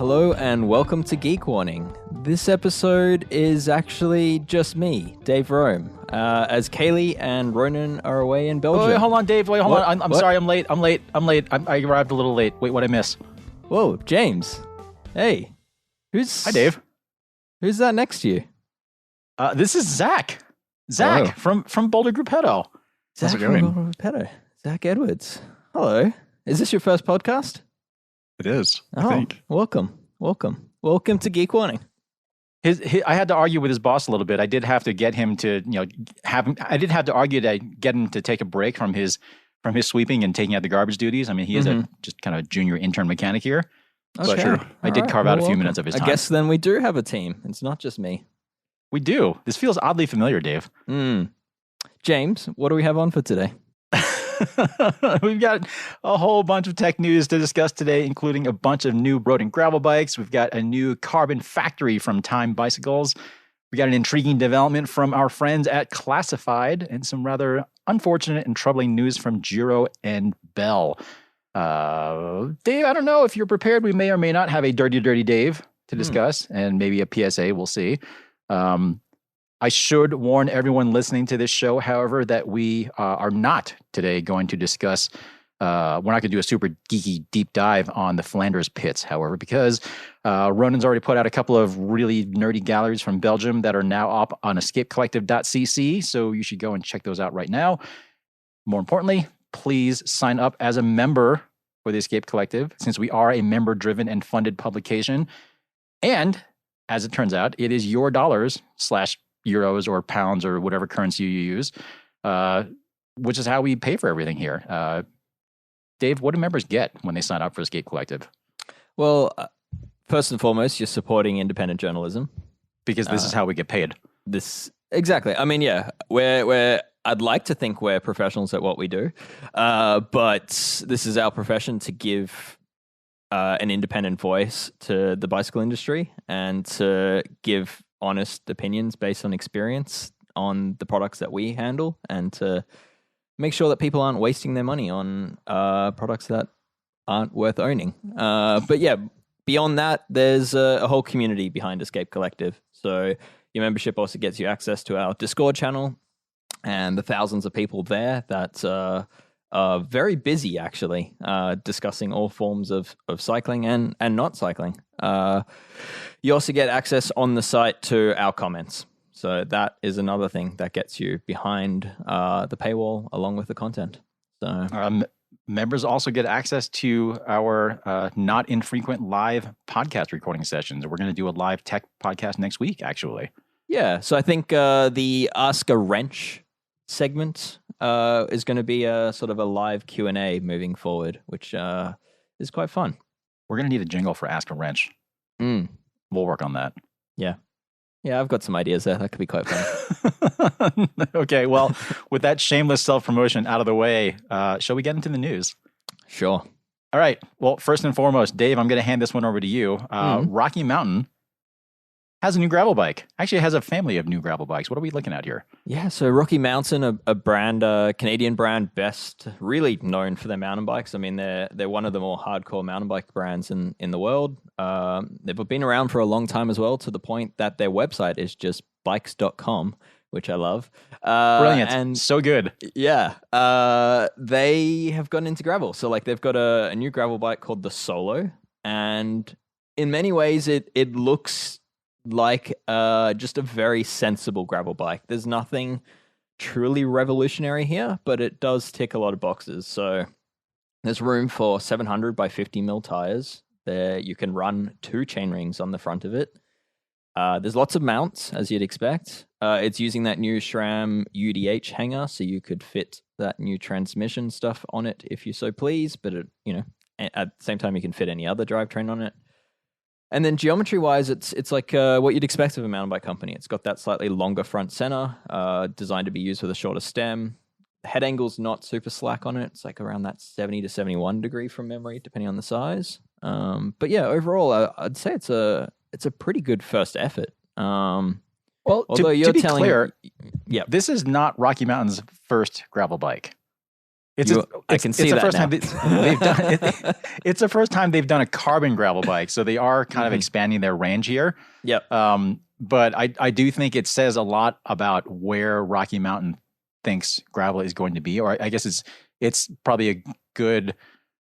Hello and welcome to Geek Warning. This episode is actually just me, Dave Rome, as Kaylee and Ronan are away in Belgium. Wait, hold on, Dave. Wait, hold on. I'm sorry. I'm late. I arrived a little late. Wait, what'd I miss? Whoa, James. Hey. Hi, Dave. Who's that next to you? This is Zach. Zach from Boulder Gruppetto. Zach from Boulder Gruppetto. Zach Edwards. Hello. Is this your first podcast? It is, I think. Welcome to Geek Warning. I had to argue with his boss a little bit. I did have to get him to, I did have to argue to get him to take a break from his sweeping and taking out the garbage duties. I mean, he is just kind of a junior intern mechanic here. Okay. But I did carve out a few minutes of his time. I guess then we do have a team. It's not just me. We do. This feels oddly familiar, Dave. James, what do we have on for today? We've got a whole bunch of tech news to discuss today, including a bunch of new road and gravel bikes. We've got a new carbon factory from Time Bicycles. We got an intriguing development from our friends at Classified, and some rather unfortunate and troubling news from Giro and Bell. Dave, I don't know if you're prepared. We may or may not have a Dirty Dave to discuss, and maybe a PSA. We'll see. I should warn everyone listening to this show, however, that we are not today going to discuss, we're not going to do a super geeky deep dive on the Flanders pits, however, because Ronan's already put out a couple of really nerdy galleries from Belgium that are now up on escapecollective.cc, so you should go and check those out right now. More importantly, please sign up as a member for the Escape Collective, since we are a member-driven and funded publication. And, as it turns out, it is your dollars / euros or pounds or whatever currency you use, which is how we pay for everything here. Dave, what do members get when they sign up for Escape Collective? Well, first and foremost, you're supporting independent journalism. Because this is how we get paid. Exactly. I mean, yeah, I'd like to think we're professionals at what we do, but this is our profession to give an independent voice to the bicycle industry and to give honest opinions based on experience on the products that we handle, and to make sure that people aren't wasting their money on products that aren't worth owning. But yeah, beyond that, there's a whole community behind Escape Collective. So your membership also gets you access to our Discord channel and the thousands of people there that are very busy, actually, discussing all forms of cycling and not cycling. You also get access on the site to our comments. So that is another thing that gets you behind the paywall along with the content. So members also get access to our not infrequent live podcast recording sessions. We're going to do a live tech podcast next week, actually. Yeah. So I think the Ask a Wrench segment is going to be a sort of a live Q&A moving forward, which is quite fun. We're going to need a jingle for Ask a Wrench. We'll work on that. Yeah, I've got some ideas there. That could be quite fun. Okay, well, with that shameless self-promotion out of the way, shall we get into the news? Sure. All right. Well, first and foremost, Dave, I'm going to hand this one over to you. Rocky Mountain has a new gravel bike. Actually, it has a family of new gravel bikes. What are we looking at here? Yeah, so Rocky Mountain, a brand, Canadian brand, best really known for their mountain bikes. I mean, they're one of the more hardcore mountain bike brands in the world. They've been around for a long time as well, to the point that their website is just bikes.com, which I love. Brilliant. And so good. Yeah. They have gotten into gravel. So like they've got a new gravel bike called the Solo. And in many ways, it looks like just a very sensible gravel bike. There's nothing truly revolutionary here, but it does tick a lot of boxes. So there's room for 700 by 50 mil tires. There you can run 2 chain rings on the front of it. There's lots of mounts, as you'd expect. It's using that new SRAM UDH hanger, so you could fit that new transmission stuff on it if you so please. But at the same time, you can fit any other drivetrain on it. And then geometry-wise, it's like what you'd expect of a mountain bike company. It's got that slightly longer front center, designed to be used with a shorter stem. The head angle's not super slack on it. It's like around that 70 to 71 degree from memory, depending on the size. But yeah, overall, I'd say it's a pretty good first effort. Well, although to be clear, yeah, this is not Rocky Mountain's first gravel bike. It's I can see the that first now. time they've done it. It's the first time they've done a carbon gravel bike, so they are kind of expanding their range here. Yep. But I do think it says a lot about where Rocky Mountain thinks gravel is going to be, or I guess it's probably a good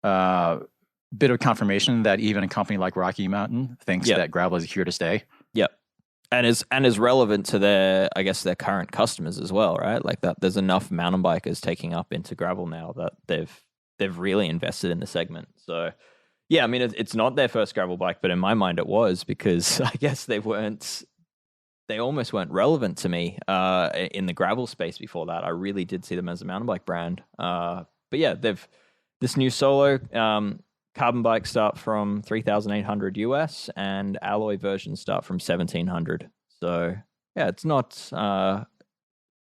bit of confirmation that even a company like Rocky Mountain thinks that gravel is here to stay. Yep. And is relevant to their current customers as well, right? Like that, there's enough mountain bikers taking up into gravel now that they've really invested in the segment. So, yeah, I mean, it's not their first gravel bike, but in my mind, it was, because I guess they almost weren't relevant to me in the gravel space before that. I really did see them as a mountain bike brand. But yeah, this new Solo carbon bikes start from $3,800 US, and alloy versions start from $1,700. So yeah, it's not.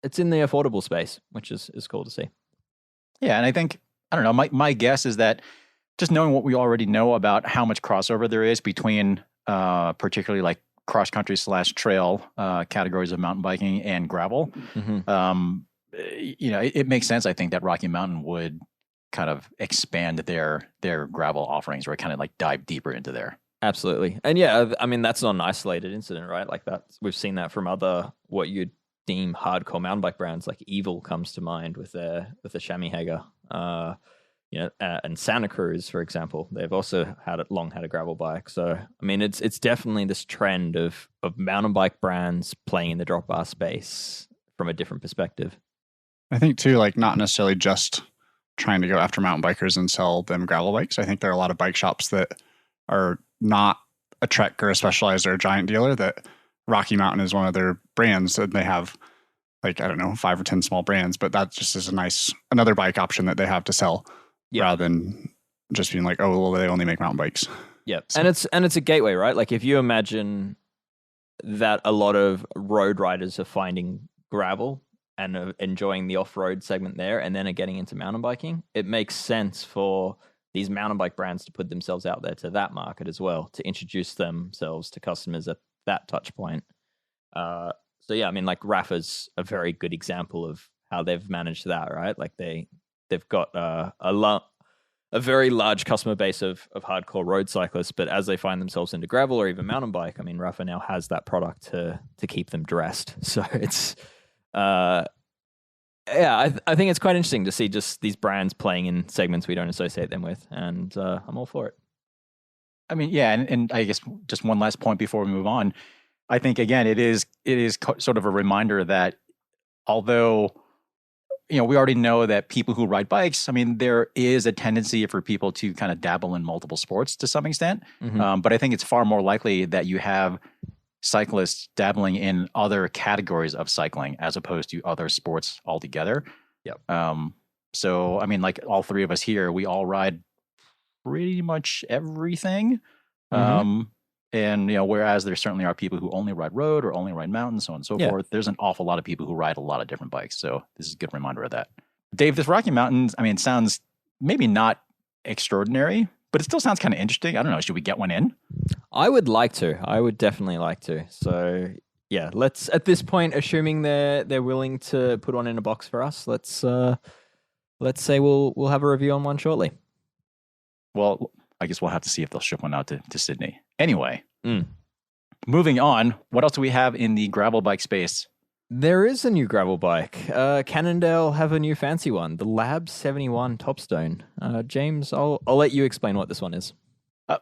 It's in the affordable space, which is cool to see. Yeah, and I think, I don't know. My guess is that just knowing what we already know about how much crossover there is between particularly like cross country / trail categories of mountain biking and gravel, it makes sense. I think that Rocky Mountain would kind of expand their gravel offerings, or kind of like dive deeper into there. Absolutely. And yeah, I mean, that's not an isolated incident, right? Like that, we've seen that from other, what you'd deem hardcore mountain bike brands, like Evil comes to mind with the chamois Hager, and Santa Cruz, for example. They've also long had a gravel bike. So, I mean, it's definitely this trend of mountain bike brands playing in the drop bar space from a different perspective. I think too, like not necessarily just trying to go after mountain bikers and sell them gravel bikes. I think there are a lot of bike shops that are not a Trek or a Specialized or a Giant dealer, that Rocky Mountain is one of their brands, and they have like, I don't know, 5 or 10 small brands, but that just is another bike option that they have to sell, rather than just being like, oh, well, they only make mountain bikes. Yeah. So. And it's a gateway, right? Like if you imagine that a lot of road riders are finding gravel and enjoying the off-road segment there, and then are getting into mountain biking, it makes sense for these mountain bike brands to put themselves out there to that market as well, to introduce themselves to customers at that touch point. So yeah, I mean, like Rafa's a very good example of how they've managed that, right? Like they've got a very large customer base of hardcore road cyclists, but as they find themselves into gravel or even mountain bike, I mean, Rafa now has that product to keep them dressed. So it's I think it's quite interesting to see just these brands playing in segments we don't associate them with, and I'm all for it. I mean, yeah, and I guess just one last point before we move on. I think again, it is sort of a reminder that although we already know that people who ride bikes, I mean, there is a tendency for people to kind of dabble in multiple sports to some extent, but I think it's far more likely that you have cyclists dabbling in other categories of cycling as opposed to other sports altogether. Yep. So, I mean, like all three of us here, we all ride pretty much everything. And, whereas there certainly are people who only ride road or only ride mountain, so on and so forth, there's an awful lot of people who ride a lot of different bikes. So this is a good reminder of that. Dave, this Rocky Mountain, I mean, sounds maybe not extraordinary, but it still sounds kind of interesting. I don't know. Should we get one in? I would like to. I would definitely like to. So yeah, let's, at this point, assuming they're willing to put one in a box for us, let's say we'll have a review on one shortly. Well, I guess we'll have to see if they'll ship one out to Sydney. Anyway, moving on. What else do we have in the gravel bike space? There is a new gravel bike. Cannondale have a new fancy one, the Lab 71 Topstone. James, I'll let you explain what this one is.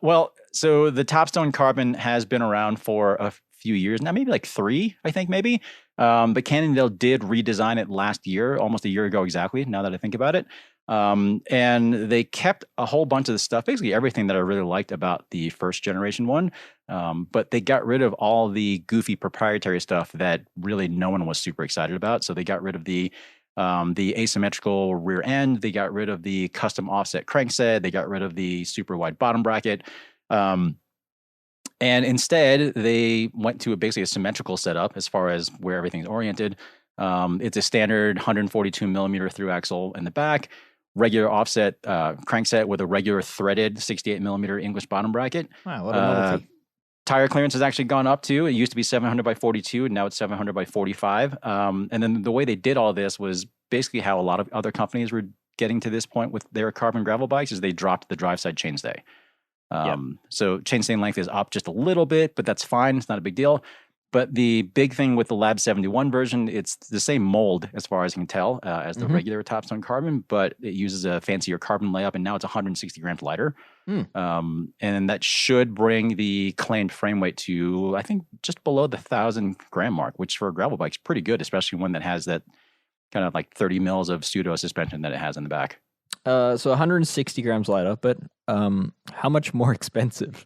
Well, so the Topstone Carbon has been around for a few years now, maybe like 3, I think maybe. But Cannondale did redesign it last year, almost a year ago exactly, now that I think about it. And they kept a whole bunch of the stuff, basically everything that I really liked about the first generation one. But they got rid of all the goofy proprietary stuff that really no one was super excited about. So they got rid of the asymmetrical rear end. They got rid of the custom offset crankset. They got rid of the super wide bottom bracket. And instead, they went to basically a symmetrical setup as far as where everything's oriented. It's a standard 142 millimeter through axle in the back, regular offset crankset with a regular threaded 68 millimeter English bottom bracket. Wow, what a novelty. Tire clearance has actually gone up too. It used to be 700 by 42, and now it's 700 by 45. And then the way they did all this was basically how a lot of other companies were getting to this point with their carbon gravel bikes is they dropped the drive side chainstay. So chainstay length is up just a little bit, but that's fine. It's not a big deal. But the big thing with the Lab 71 version, it's the same mold as far as you can tell as the regular Topstone carbon, but it uses a fancier carbon layup, and now it's 160 grams lighter. And that should bring the claimed frame weight to, I think, just below the 1,000 gram mark, which for a gravel bike is pretty good, especially one that has that kind of like 30 mils of pseudo suspension that it has in the back. So 160 grams lighter, but how much more expensive?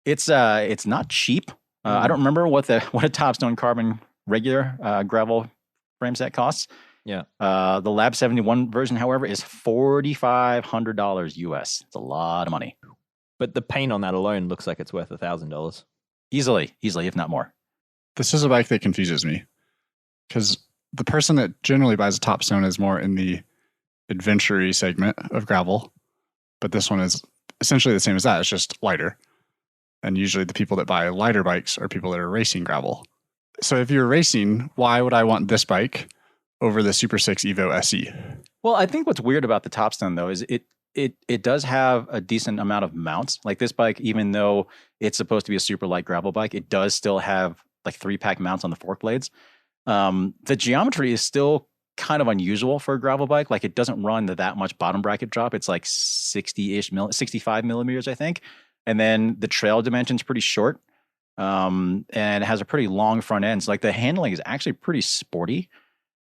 It's not cheap. I don't remember what a Topstone carbon regular gravel frame set costs. Yeah. The Lab 71 version, however, is $4,500 US. It's a lot of money. But the paint on that alone looks like it's worth $1,000. Easily, if not more. This is a bike that confuses me because the person that generally buys a Topstone is more in the adventure-y segment of gravel, but this one is essentially the same as that. It's just lighter. And usually the people that buy lighter bikes are people that are racing gravel. So if you're racing, why would I want this bike over the Super 6 Evo SE? Well, I think what's weird about the Topstone, though, is it does have a decent amount of mounts. Like this bike, even though it's supposed to be a super light gravel bike, it does still have like 3-pack mounts on the fork blades. The geometry is still kind of unusual for a gravel bike. Like it doesn't run that much bottom bracket drop. It's like 65 millimeters, I think. And then the trail dimension's pretty short. And it has a pretty long front end. So like the handling is actually pretty sporty.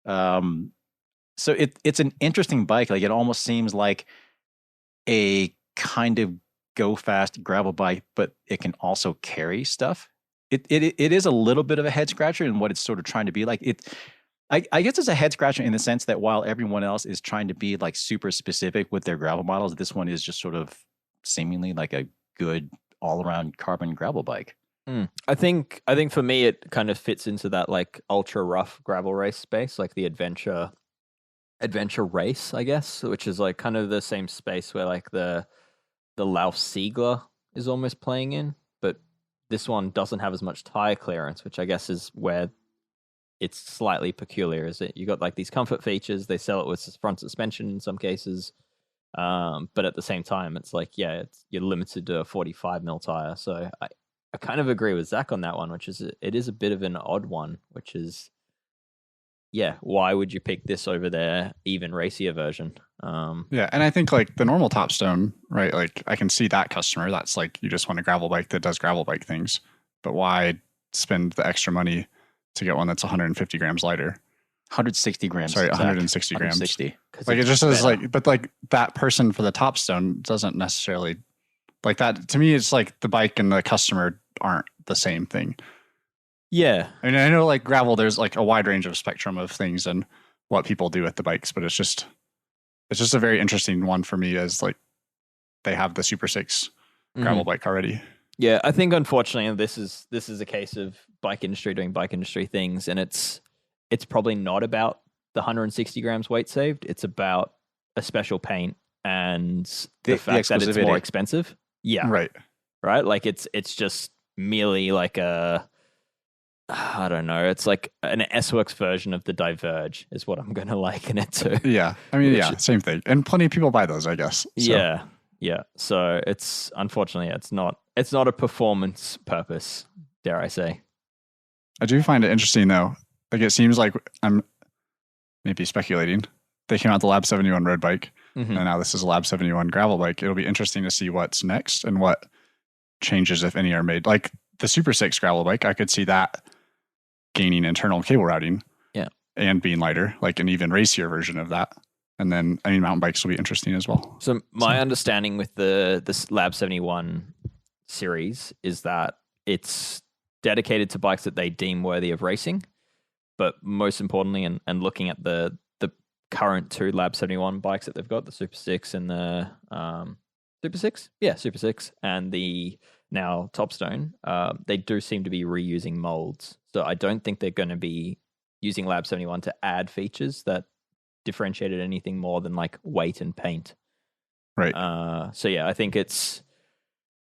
So it's an interesting bike. Like it almost seems like a kind of go fast gravel bike, but it can also carry stuff. It is a little bit of a head scratcher in what it's sort of trying to be like. I guess it's a head scratcher in the sense that while everyone else is trying to be like super specific with their gravel models, this one is just sort of seemingly like a good all around carbon gravel bike. I think for me it kind of fits into that like ultra rough gravel race space, like the adventure race, I guess, which is like kind of the same space where like the Lauf Siegler is almost playing in, but this one doesn't have as much tire clearance, which I guess is where it's slightly peculiar. Is it you got like these comfort features? They sell it with front suspension in some cases, but at the same time, it's like you're limited to a 45 mil tire. So I kind of agree with Zach on that one, which is it is a bit of an odd one, which is why would you pick this over their even racier version? Yeah, and I think like the normal Topstone, right? Like I can see that customer. That's like you just want a gravel bike that does gravel bike things. But why spend the extra money to get one that's 150 grams lighter? 160 grams. Sorry, Zach. 160 grams. 160. Like it just is like, but like that person for the Topstone doesn't necessarily like that. To me, it's like the bike and the customer aren't the same thing. Yeah. I mean, I know like gravel, there's like a wide range of spectrum of things and what people do with the bikes, but it's just a very interesting one for me as like they have the Super 6 gravel bike already. Yeah, I think unfortunately this is a case of bike industry doing bike industry things, and it's probably not about the 160 grams weight saved. It's about a special paint and the fact that it's more expensive. Yeah. Right. Like it's just merely like I don't know. It's like an S-Works version of the Diverge is what I'm going to liken it to. Yeah. I mean, same thing. And plenty of people buy those, I guess. So. Yeah. So it's unfortunately, it's not a performance purpose, dare I say. I do find it interesting though. Like it seems like I'm maybe speculating. They came out the Lab 71 road bike and now this is a Lab 71 gravel bike. It'll be interesting to see what's next and what changes, if any, are made. Like the Super 6 gravel bike, I could see that gaining internal cable routing and being lighter, like an even racier version of that. And then, I mean, mountain bikes will be interesting as well. So my understanding with this Lab 71 series is that it's dedicated to bikes that they deem worthy of racing. But most importantly, and looking at the current two Lab 71 bikes that they've got, the Super 6 and the Super 6? Yeah, Super 6 and the now Topstone, they do seem to be reusing molds. So I don't think they're going to be using Lab 71 to add features that differentiated anything more than like weight and paint. Right. So yeah, I think it's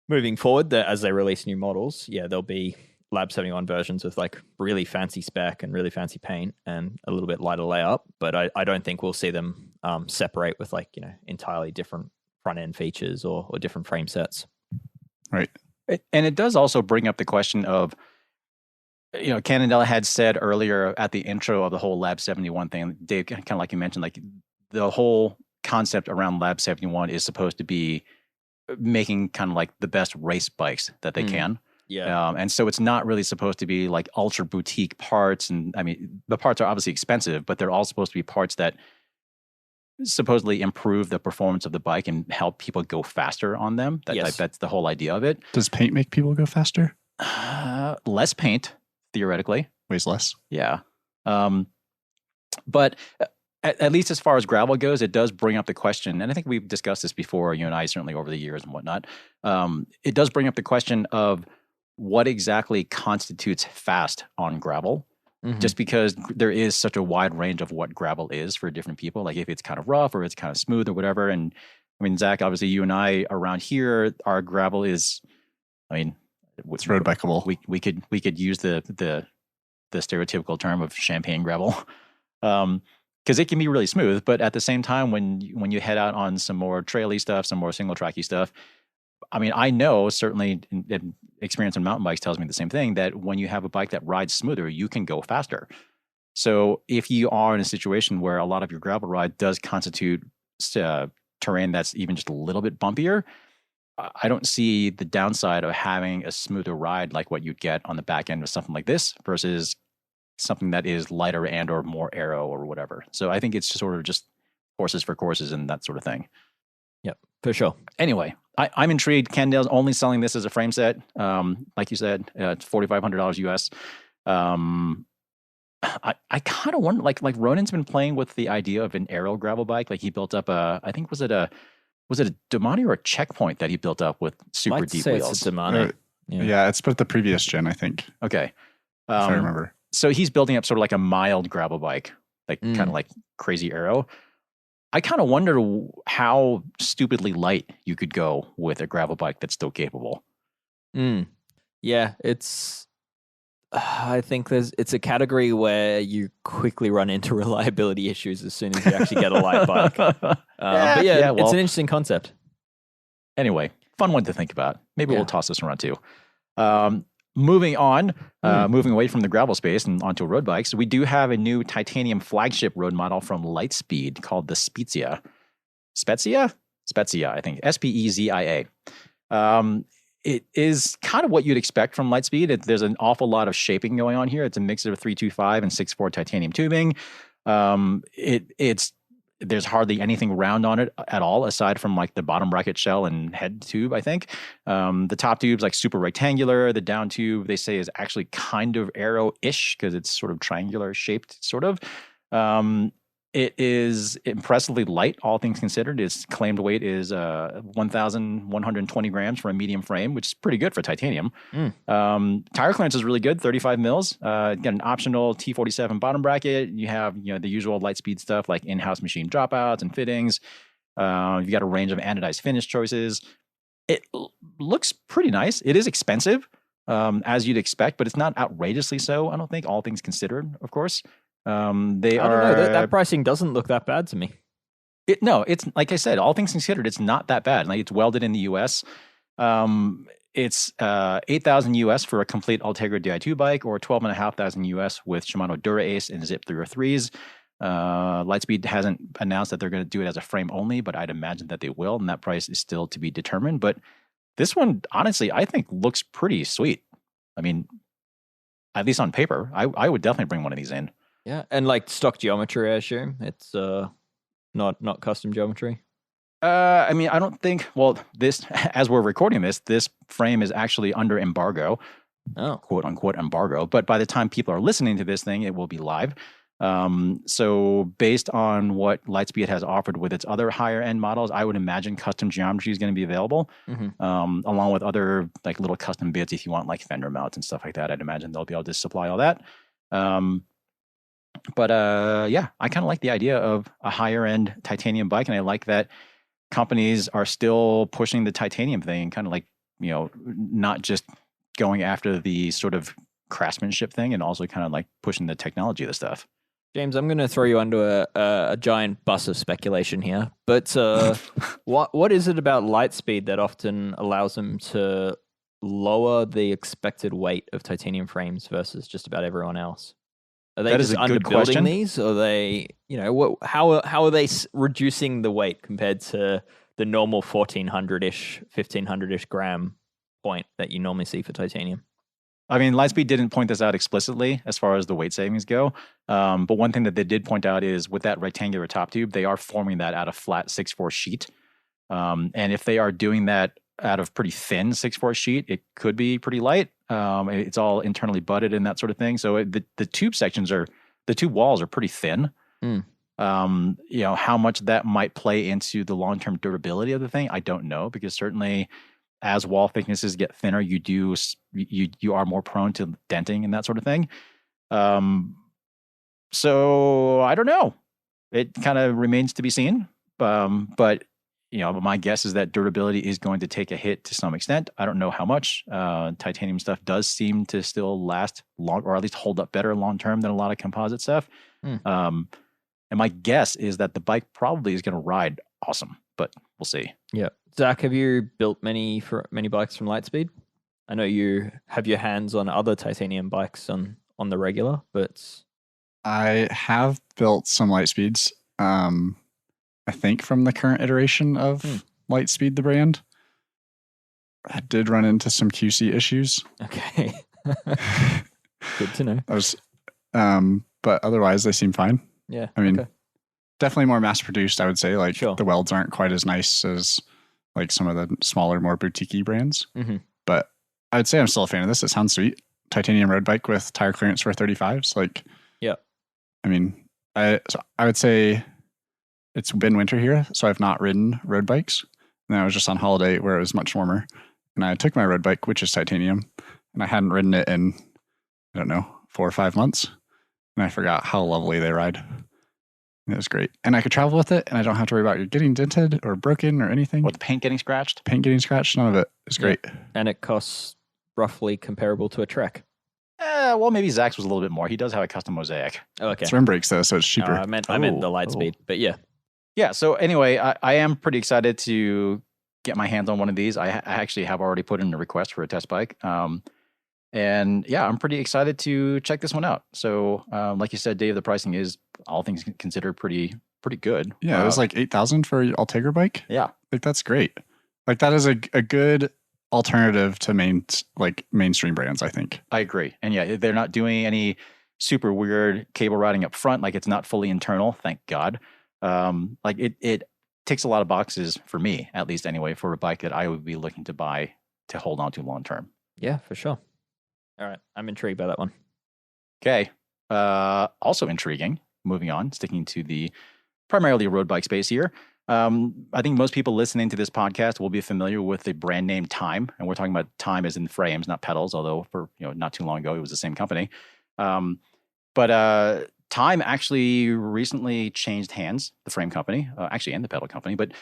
moving forward that as they release new models, there'll be Lab 71 versions with like really fancy spec and really fancy paint and a little bit lighter layup. But I don't think we'll see them separate with like, entirely different front end features or different frame sets. Right. And it does also bring up the question of, Cannondale had said earlier at the intro of the whole Lab 71 thing, Dave, kind of like you mentioned, like the whole concept around Lab 71 is supposed to be making kind of like the best race bikes that they can. Yeah. And so it's not really supposed to be like ultra boutique parts. And I mean, the parts are obviously expensive, but they're all supposed to be parts that supposedly improve the performance of the bike and help people go faster on them. That's the whole idea of it. Does paint make people go faster? Less paint, theoretically. Weighs less. Yeah. But at least as far as gravel goes, it does bring up the question, and I think we've discussed this before, you and I, certainly over the years and whatnot. It does bring up the question of what exactly constitutes fast on gravel. Mm-hmm. Just because there is such a wide range of what gravel is for different people, like if it's kind of rough or it's kind of smooth or whatever. And I mean, Zach, obviously you and I around here, our gravel is, I mean, it's road bikeable. We could use the stereotypical term of champagne gravel, because it can be really smooth. But at the same time, when you head out on some more traily stuff, some more single tracky stuff, I mean, I know certainly in experience on mountain bikes tells me the same thing, that when you have a bike that rides smoother, you can go faster. So if you are in a situation where a lot of your gravel ride does constitute terrain that's even just a little bit bumpier, I don't see the downside of having a smoother ride like what you'd get on the back end of something like this versus something that is lighter and or more aero or whatever. So I think it's just sort of just horses for courses and that sort of thing. Yep, for sure. Anyway, I'm intrigued. Cannondale's only selling this as a frame set. Like you said, it's $4,500 US. I kind of wonder, like Ronan's been playing with the idea of an aero gravel bike. Like he built up I think was it a Domani or a Checkpoint that he built up with super deep wheels? It's a Domani. Yeah, it's but the previous gen, I think. Okay. If I remember. So he's building up sort of like a mild gravel bike, like kind of like crazy aero. I kind of wonder how stupidly light you could go with a gravel bike that's still capable. Yeah, it's. I think it's a category where you quickly run into reliability issues as soon as you actually get a light bike. But well, it's an interesting concept. Anyway, fun one to think about. Maybe we'll toss this around too. Moving on, moving away from the gravel space and onto road bikes, we do have a new titanium flagship road model from Lightspeed called the Spezia. Spezia, I think. Spezia. It is kind of what you'd expect from Lightspeed. There's an awful lot of shaping going on here. It's a mix of 325 and 6.4 titanium tubing. There's hardly anything round on it at all, aside from like the bottom bracket shell and head tube, I think. The top tube's like super rectangular. The down tube, they say, is actually kind of aero-ish because it's sort of triangular shaped, sort of. It is impressively light, all things considered. Its claimed weight is 1,120 grams for a medium frame, which is pretty good for titanium. Tire clearance is really good, 35 mils. Got an optional T47 bottom bracket. You have the usual Lightspeed stuff like in-house machine dropouts and fittings. You've got a range of anodized finish choices. It looks pretty nice. It is expensive, as you'd expect, but it's not outrageously so, I don't think, all things considered, of course. I don't know. That pricing doesn't look that bad to me. It's like I said, all things considered, it's not that bad. Like it's welded in the US. It's $8,000 US for a complete Ultegra Di2 bike, or $12,500 US with Shimano Dura Ace and Zip 303s. Lightspeed hasn't announced that they're going to do it as a frame only, but I'd imagine that they will, and that price is still to be determined. But this one, honestly, I think looks pretty sweet. I mean, at least on paper, I would definitely bring one of these in. Yeah, and like stock geometry, I assume it's not custom geometry. I mean, I don't think. Well, this, as we're recording this frame is actually under embargo, quote unquote embargo. But by the time people are listening to this thing, it will be live. So based on what Lightspeed has offered with its other higher end models, I would imagine custom geometry is going to be available, along with other like little custom bits if you want like fender mounts and stuff like that. I'd imagine they'll be able to supply all that. But I kind of like the idea of a higher end titanium bike, and I like that companies are still pushing the titanium thing, kind of like, not just going after the sort of craftsmanship thing, and also kind of like pushing the technology of the stuff. James, I'm going to throw you under a giant bus of speculation here. But what is it about Lightspeed that often allows them to lower the expected weight of titanium frames versus just about everyone else? Are they That just is a good underbuilding question. these? Or are they, how are they reducing the weight compared to the normal 1400-ish, 1500-ish gram point that you normally see for titanium? I mean, Lightspeed didn't point this out explicitly as far as the weight savings go. But one thing that they did point out is with that rectangular top tube, they are forming that out of flat 6/4 sheet. And if they are doing that out of pretty thin 6/4 sheet, it could be pretty light. It's all internally butted and that sort of thing. So the tube sections the tube walls are pretty thin. Mm. How much that might play into the long-term durability of the thing, I don't know, because certainly as wall thicknesses get thinner, you are more prone to denting and that sort of thing. So I don't know. It kind of remains to be seen. But my guess is that durability is going to take a hit to some extent. I don't know how much. Titanium stuff does seem to still last long, or at least hold up better long term than a lot of composite stuff. And my guess is that the bike probably is going to ride awesome, but we'll see. Yeah. Zach, have you built many bikes from Lightspeed? I know you have your hands on other titanium bikes on the regular, but I have built some Lightspeeds. I think from the current iteration of Lightspeed, the brand. I did run into some QC issues. Okay. Good to know. But otherwise they seem fine. Yeah. I mean, definitely more mass produced, I would say. Like Sure. the welds aren't quite as nice as like some of the smaller, more boutique-y brands. Mm-hmm. But I would say I'm still a fan of this. It sounds sweet. Titanium road bike with tire clearance for 35s. Like, yeah. I mean, I would say it's been winter here, so I've not ridden road bikes. And I was just on holiday where it was much warmer. And I took my road bike, which is titanium, and I hadn't ridden it in, I don't know, 4 or 5 months. And I forgot how lovely they ride. It was great. And I could travel with it, and I don't have to worry about it getting dented or broken or anything. What, the paint getting scratched? Paint getting scratched, none of it. It's great. And it costs roughly comparable to a Trek. Well, maybe Zach's was a little bit more. He does have a custom mosaic. Oh, okay. It's rim brakes, though, so it's cheaper. I meant the Lightspeed, but yeah. Yeah, so anyway, I am pretty excited to get my hands on one of these. I actually have already put in a request for a test bike. And yeah, I'm pretty excited to check this one out. So like you said, Dave, the pricing is, all things considered, pretty good. Yeah, it was like $8,000 for an Ultegra bike. Yeah. Like, that's great. Like, that is a good alternative to mainstream brands, I think. I agree. And yeah, they're not doing any super weird cable routing up front. Like, it's not fully internal, thank God. Like it ticks a lot of boxes for me, at least anyway, for a bike that I would be looking to buy to hold on to long term. Yeah, for sure. All right. I'm intrigued by that one. Okay. Also intriguing. Moving on, sticking to the primarily road bike space here. I think most people listening to this podcast will be familiar with the brand name Time, and we're talking about Time as in frames, not pedals. Although for not too long ago it was the same company. But Time actually recently changed hands. The frame company, actually, and the pedal company, but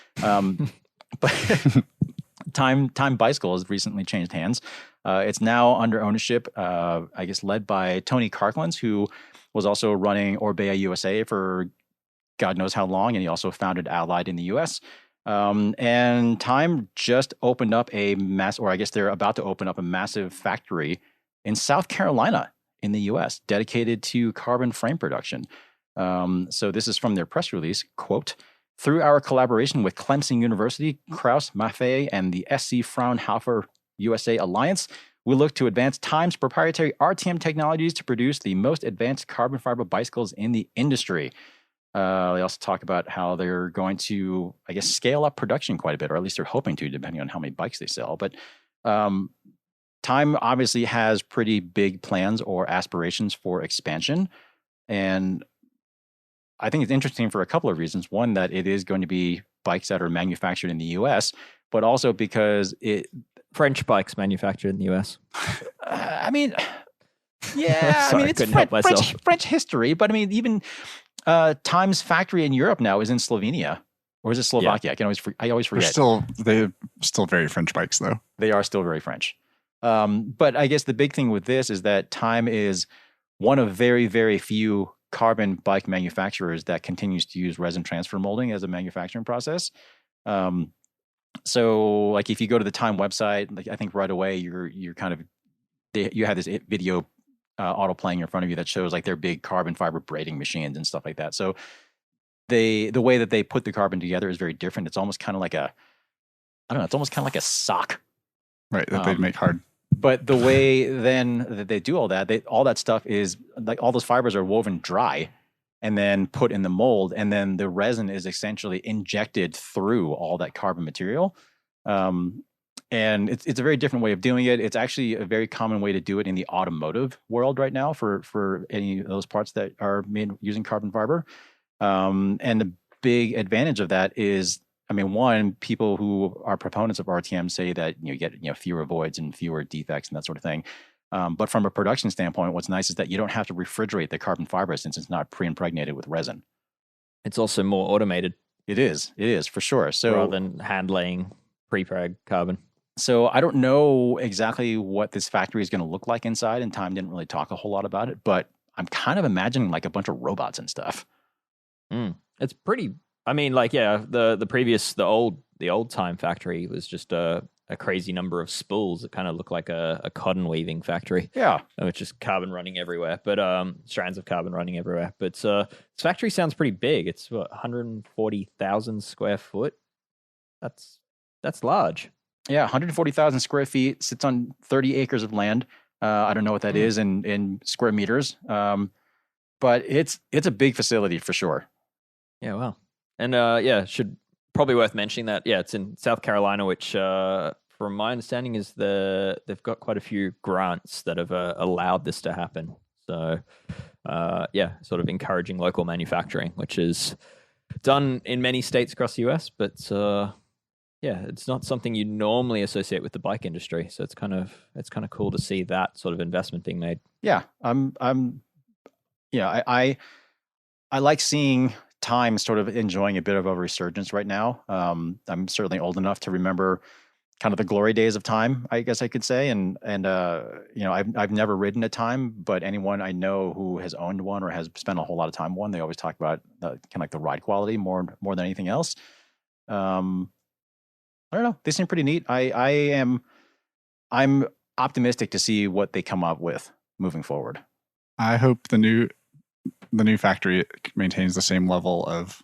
Time Bicycle has recently changed hands. It's now under ownership, I guess, led by Tony Karklins, who was also running Orbea USA for God knows how long, and he also founded Allied in the US. And Time just opened up they're about to open up a massive factory in South Carolina in the US dedicated to carbon frame production. So this is from their press release, quote, "Through our collaboration with Clemson University, Krauss Maffei, and the SC Fraunhofer USA Alliance, we look to advance Time's proprietary RTM technologies to produce the most advanced carbon fiber bicycles in the industry." They also talk about how they're going to, I guess, scale up production quite a bit, or at least they're hoping to, depending on how many bikes they sell. But Time obviously has pretty big plans or aspirations for expansion. And I think it's interesting for a couple of reasons. One, that it is going to be bikes that are manufactured in the US, but also because French bikes manufactured in the US. I mean, yeah, Sorry, it's French history, but I mean, even Time's factory in Europe now is in Slovenia, or is it Slovakia? Yeah. I always forget. They're still very French bikes, though. They are still very French. But I guess the big thing with this is that Time is one of very, very few carbon bike manufacturers that continues to use resin transfer molding as a manufacturing process. So like if you go to the Time website, like I think right away you're kind of you have this video auto playing in front of you that shows like their big carbon fiber braiding machines and stuff like that. So the way that they put the carbon together is very different. It's almost kind of like I don't know, it's almost kind of like a sock. Right, that they'd make hard. But the way then that they do all that stuff is like all those fibers are woven dry and then put in the mold, and then the resin is essentially injected through all that carbon material. And it's a very different way of doing it. It's actually a very common way to do it in the automotive world right now for any of those parts that are made using carbon fiber. And the big advantage of that is, I mean, one, people who are proponents of RTM say that you get fewer voids and fewer defects and that sort of thing. But from a production standpoint, what's nice is that you don't have to refrigerate the carbon fiber since it's not pre-impregnated with resin. It's also more automated. It is for sure. So rather than hand laying pre-preg carbon. So I don't know exactly what this factory is going to look like inside, and Time didn't really talk a whole lot about it, but I'm kind of imagining like a bunch of robots and stuff. It's pretty. I mean, like, yeah, the old Time factory was just a crazy number of spools. It kind of looked like a cotton weaving factory. Yeah, which is carbon running everywhere, but strands of carbon running everywhere. But this factory sounds pretty big. It's 140,000 square foot. That's large. Yeah, 140,000 square feet, sits on 30 acres of land. I don't know what that is in square meters, but it's a big facility for sure. Yeah, wow. And should probably worth mentioning that. Yeah, it's in South Carolina, which, from my understanding, is they've got quite a few grants that have allowed this to happen. So, sort of encouraging local manufacturing, which is done in many states across the US, but it's not something you normally associate with the bike industry. So it's kind of cool to see that sort of investment being made. Yeah, I like seeing Time sort of enjoying a bit of a resurgence right now. I'm certainly old enough to remember kind of the glory days of Time, I guess I could say. And I've never ridden a Time, but anyone I know who has owned one or has spent a whole lot of time on one, they always talk about kind of like the ride quality more than anything else. I don't know. They seem pretty neat. I'm optimistic to see what they come up with moving forward. I hope the new factory maintains the same level of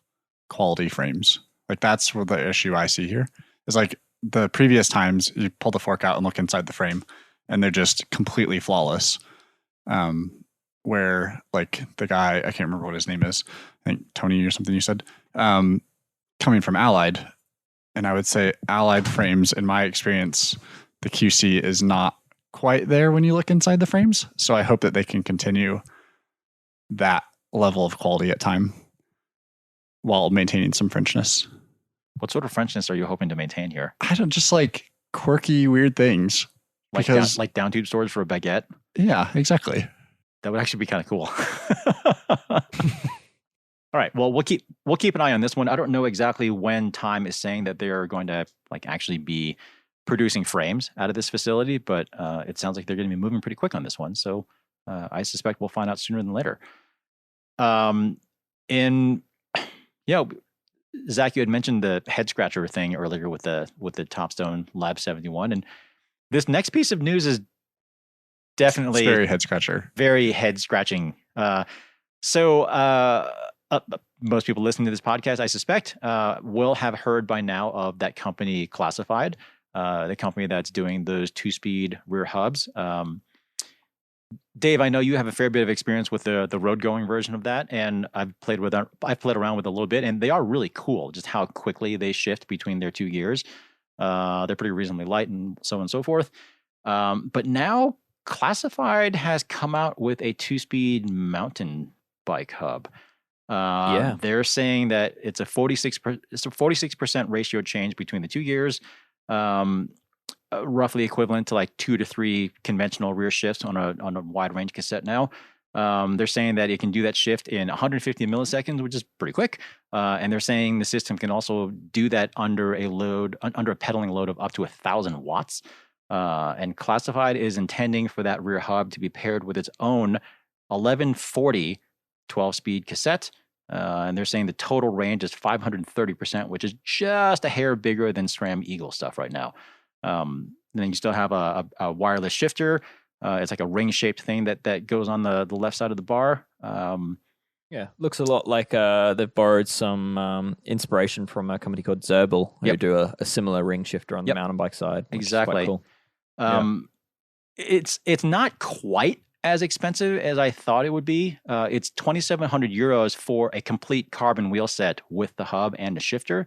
quality frames. Like that's where the issue I see here is like the previous times you pull the fork out and look inside the frame and they're just completely flawless. Where like the guy, I can't remember what his name is. I think Tony or something you said, coming from Allied. And I would say Allied frames, in my experience, the QC is not quite there when you look inside the frames. So I hope that they can continue that level of quality at Time while maintaining some Frenchness. What sort of Frenchness are you hoping to maintain here? I don't, just like quirky, weird things. Like down tube storage for a baguette? Yeah, exactly. That would actually be kind of cool. All right. Well, we'll keep an eye on this one. I don't know exactly when Time is saying that they are going to like actually be producing frames out of this facility, but it sounds like they're going to be moving pretty quick on this one. So I suspect we'll find out sooner than later. Zach, you had mentioned the head scratcher thing earlier with the Topstone Lab 71, and this next piece of news is definitely it's very head scratcher, very head scratching. Most people listening to this podcast, I suspect, will have heard by now of that company Classified, the company that's doing those 2-speed rear hubs. Dave, I know you have a fair bit of experience with the road going version of that, and I've played around with a little bit, and they are really cool. Just how quickly they shift between their two gears. They're pretty reasonably light, and so on and so forth. But now Classified has come out with a 2-speed mountain bike hub. They're saying that it's a 46% ratio change between the two gears. Roughly equivalent to like 2 to 3 conventional rear shifts on a wide range cassette now. They're saying that it can do that shift in 150 milliseconds, which is pretty quick. And they're saying the system can also do that under a pedaling load of up to 1,000 watts. And Classified is intending for that rear hub to be paired with its own 1140 12-speed cassette. And they're saying the total range is 530%, which is just a hair bigger than SRAM Eagle stuff right now. And then you still have a wireless shifter. It's like a ring-shaped thing that goes on the left side of the bar. Yeah, looks a lot like they've borrowed some inspiration from a company called Zerbal, who do a similar ring shifter on the mountain bike side. Exactly. Is quite cool. It's not quite as expensive as I thought it would be. It's 2,700 euros for a complete carbon wheel set with the hub and the shifter.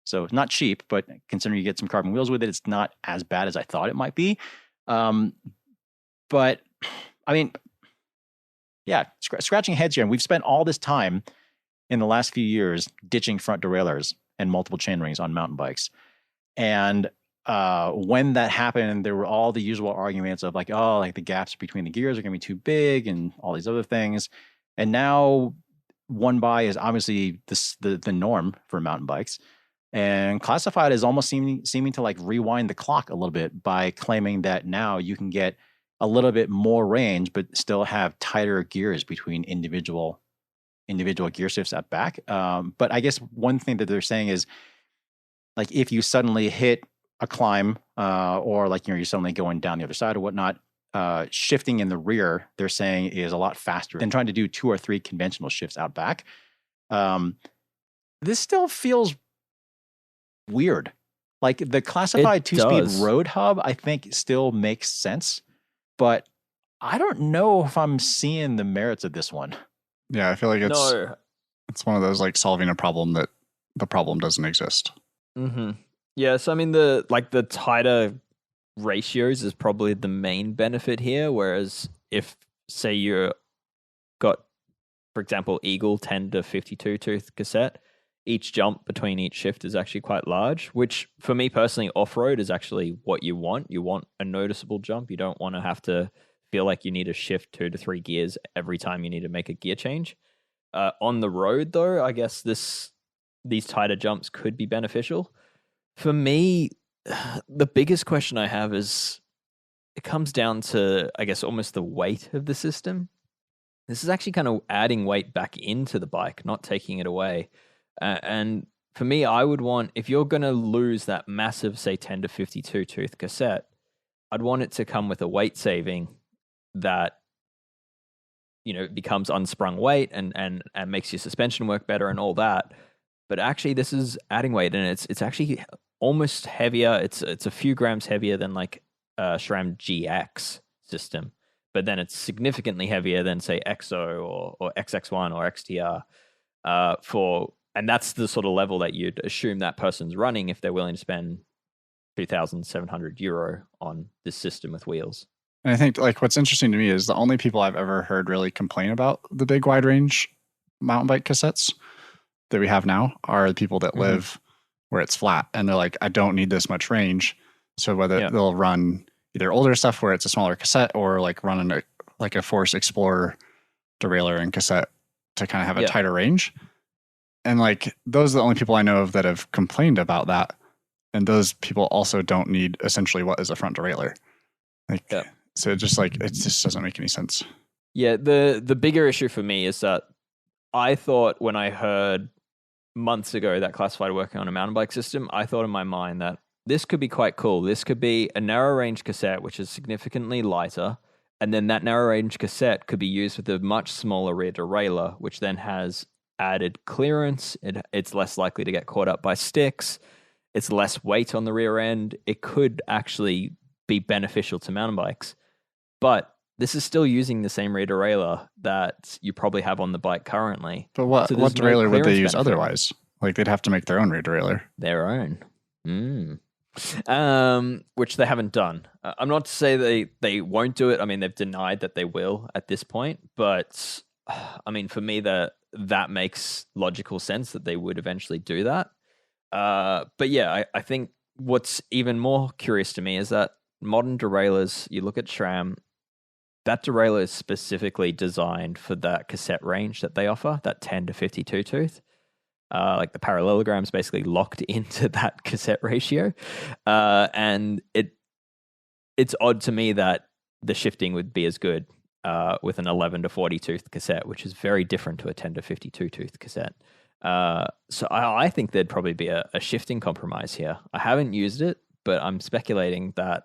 So it's not cheap, but considering you get some carbon wheels with it, it's not as bad as I thought it might be. But I mean, yeah, scratching heads here. And we've spent all this time in the last few years ditching front derailleurs and multiple chain rings on mountain bikes. And when that happened, there were all the usual arguments of like, oh, like the gaps between the gears are going to be too big and all these other things. And now one by is obviously the norm for mountain bikes. And Classified is almost seeming to like rewind the clock a little bit by claiming that now you can get a little bit more range, but still have tighter gears between individual gear shifts at back. But I guess one thing that they're saying is like if you suddenly hit a climb or like you're suddenly going down the other side or whatnot, shifting in the rear, they're saying is a lot faster than trying to do 2 or 3 conventional shifts out back. This still feels weird. Like the Classified 2-speed road hub, I think still makes sense, but I don't know if I'm seeing the merits of this one. Yeah, I feel like it's one of those like solving a problem that the problem doesn't exist. Mm-hmm. Yeah, so I mean the tighter ratios is probably the main benefit here. Whereas if say you got, for example, Eagle 10 to 52 tooth cassette, each jump between each shift is actually quite large, which for me personally, off-road is actually what you want. You want a noticeable jump. You don't want to have to feel like you need to shift 2 to 3 gears every time you need to make a gear change. On the road, though, I guess these tighter jumps could be beneficial. For me, the biggest question I have is it comes down to, I guess, almost the weight of the system. This is actually kind of adding weight back into the bike, not taking it away. And for me, I would want, if you're going to lose that massive, say, 10 to 52 tooth cassette, I'd want it to come with a weight saving that, becomes unsprung weight and makes your suspension work better and all that. But actually, this is adding weight, and it's actually almost heavier. It's a few grams heavier than like SRAM GX system, but then it's significantly heavier than say XO or XX1 or XTR and that's the sort of level that you'd assume that person's running if they're willing to spend 2,700 euro on this system with wheels. And I think like what's interesting to me is the only people I've ever heard really complain about the big wide range mountain bike cassettes that we have now are the people that live where it's flat, and they're like, I don't need this much range. So whether they'll run either older stuff where it's a smaller cassette or like run a Force Explorer derailleur and cassette to kind of have a tighter range. And like those are the only people I know of that have complained about that. And those people also don't need essentially what is a front derailleur. So it just doesn't make any sense. Yeah, the bigger issue for me is that I thought when I heard months ago that Classified working on a mountain bike system, I thought in my mind that this could be quite cool. This could be a narrow range cassette, which is significantly lighter. And then that narrow range cassette could be used with a much smaller rear derailleur, which then has added clearance. It's less likely to get caught up by sticks. It's less weight on the rear end. It could actually be beneficial to mountain bikes. But this is still using the same rear derailleur that you probably have on the bike currently. But what derailleur would they use otherwise? Like they'd have to make their own rear derailleur. Their own. Which they haven't done. I'm not to say they won't do it. I mean, they've denied that they will at this point. But I mean, for me, that makes logical sense that they would eventually do that. But yeah, I think what's even more curious to me is that modern derailleurs, you look at SRAM, that derailleur is specifically designed for that cassette range that they offer, that 10 to 52 tooth. Like the parallelogram's basically locked into that cassette ratio. And it's odd to me that the shifting would be as good with an 11 to 40 tooth cassette, which is very different to a 10 to 52 tooth cassette. So I think there'd probably be a shifting compromise here. I haven't used it, but I'm speculating that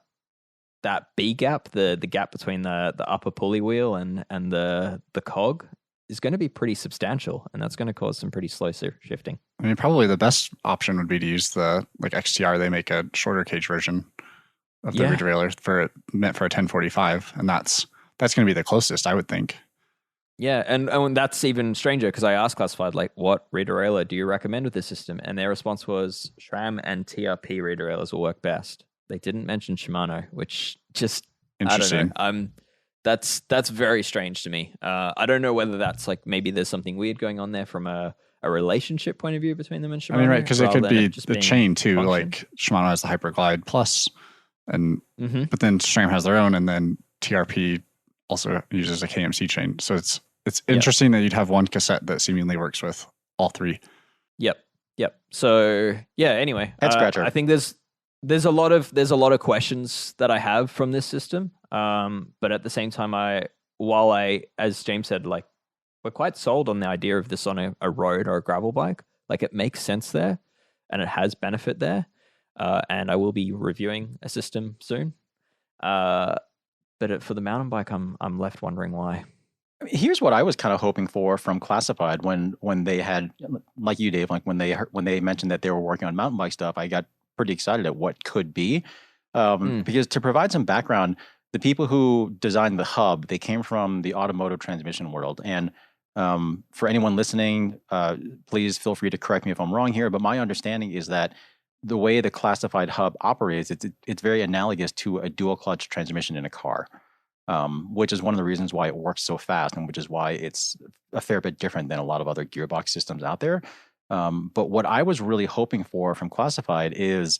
B gap, the gap between the upper pulley wheel and the cog, is going to be pretty substantial, and that's going to cause some pretty slow shifting. I mean, probably the best option would be to use the XTR. They make a shorter cage version of the rear derailleur meant for a 1045, and that's going to be the closest, I would think. Yeah, and that's even stranger because I asked Classified, like, what rear derailleur do you recommend with this system? And their response was SRAM and TRP rear derailleurs will work best. They didn't mention Shimano, which just, interesting. I don't know. That's very strange to me. I don't know whether that's like maybe there's something weird going on there from a relationship point of view between them and Shimano. I mean, right, because it could be the chain too. function. Like Shimano has the Hyperglide Plus, and but then SRAM has their own, and then TRP also uses a KMC chain. So it's interesting that you'd have one cassette that seemingly works with all three. Yep. So yeah. Anyway, head scratcher. I think there's a lot of questions that I have from this system. But at the same time, as James said, like, we're quite sold on the idea of this on a road or a gravel bike. Like, it makes sense there, and it has benefit there. And I will be reviewing a system soon. But for the mountain bike, I'm left wondering why. Here's what I was kind of hoping for from Classified when they had, like you, Dave, like when they mentioned that they were working on mountain bike stuff. I got pretty excited at what could be, because to provide some background, the people who designed the hub, they came from the automotive transmission world. And for anyone listening, please feel free to correct me if I'm wrong here. But my understanding is that the way the Classified hub operates, it's very analogous to a dual clutch transmission in a car, which is one of the reasons why it works so fast, and which is why it's a fair bit different than a lot of other gearbox systems out there. But what I was really hoping for from Classified is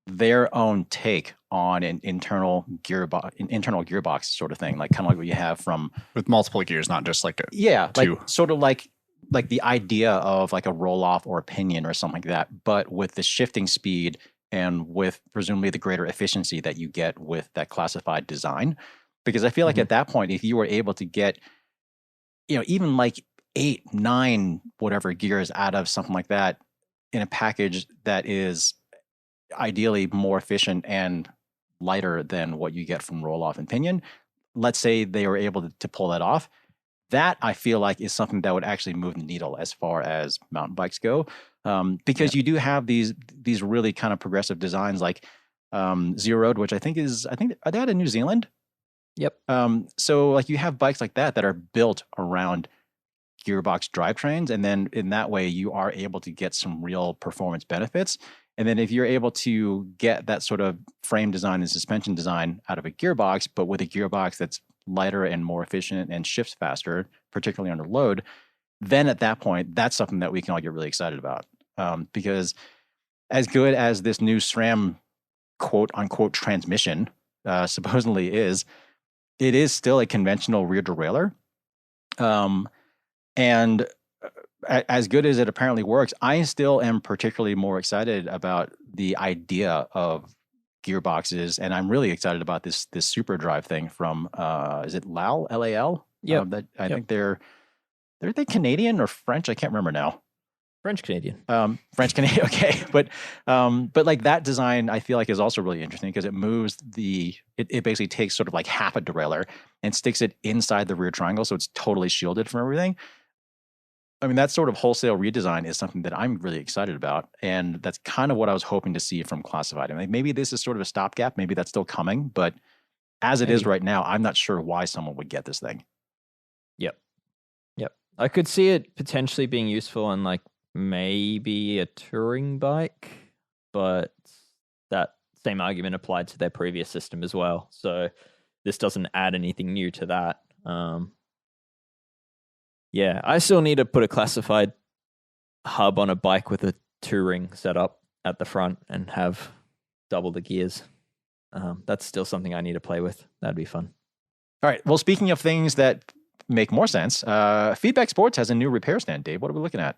their own take on an internal gearbox sort of thing, like kind of like what you have from with multiple gears, not just like two. Like sort of like the idea of like a roll off or a pinion or something like that, but with the shifting speed and with presumably the greater efficiency that you get with that Classified design. Because I feel like at that point, if you were able to get, even like 8, 9, whatever gears out of something like that in a package that is ideally more efficient and lighter than what you get from roll off and pinion, let's say they were able to pull that off. That I feel like is something that would actually move the needle as far as mountain bikes go, because you do have these really kind of progressive designs like Zero Road, which I think are they out in New Zealand? Yep. So like you have bikes like that are built around gearbox drivetrains, and then in that way you are able to get some real performance benefits. And then if you're able to get that sort of frame design and suspension design out of a gearbox, but with a gearbox that's lighter and more efficient and shifts faster, particularly under load, then at that point, that's something that we can all get really excited about. Because as good as this new SRAM quote unquote transmission supposedly is, it is still a conventional rear derailleur. And as good as it apparently works, I still am particularly more excited about the idea of gearboxes, and I'm really excited about this super drive thing from is it LAL? LAL? Yeah, I think they're they Canadian or French? I can't remember now. French Canadian. French Canadian. Okay, but like that design, I feel like is also really interesting because it moves it basically takes sort of like half a derailleur and sticks it inside the rear triangle, so it's totally shielded from everything. I mean, that sort of wholesale redesign is something that I'm really excited about. And that's kind of what I was hoping to see from Classified. I mean, maybe this is sort of a stopgap. Maybe that's still coming. But as it is right now, I'm not sure why someone would get this thing. Yep. I could see it potentially being useful on like maybe a touring bike, but that same argument applied to their previous system as well. So this doesn't add anything new to that. Yeah, I still need to put a Classified hub on a bike with a touring setup at the front and have double the gears. That's still something I need to play with. That'd be fun. All right. Well, speaking of things that make more sense, Feedback Sports has a new repair stand. Dave, what are we looking at?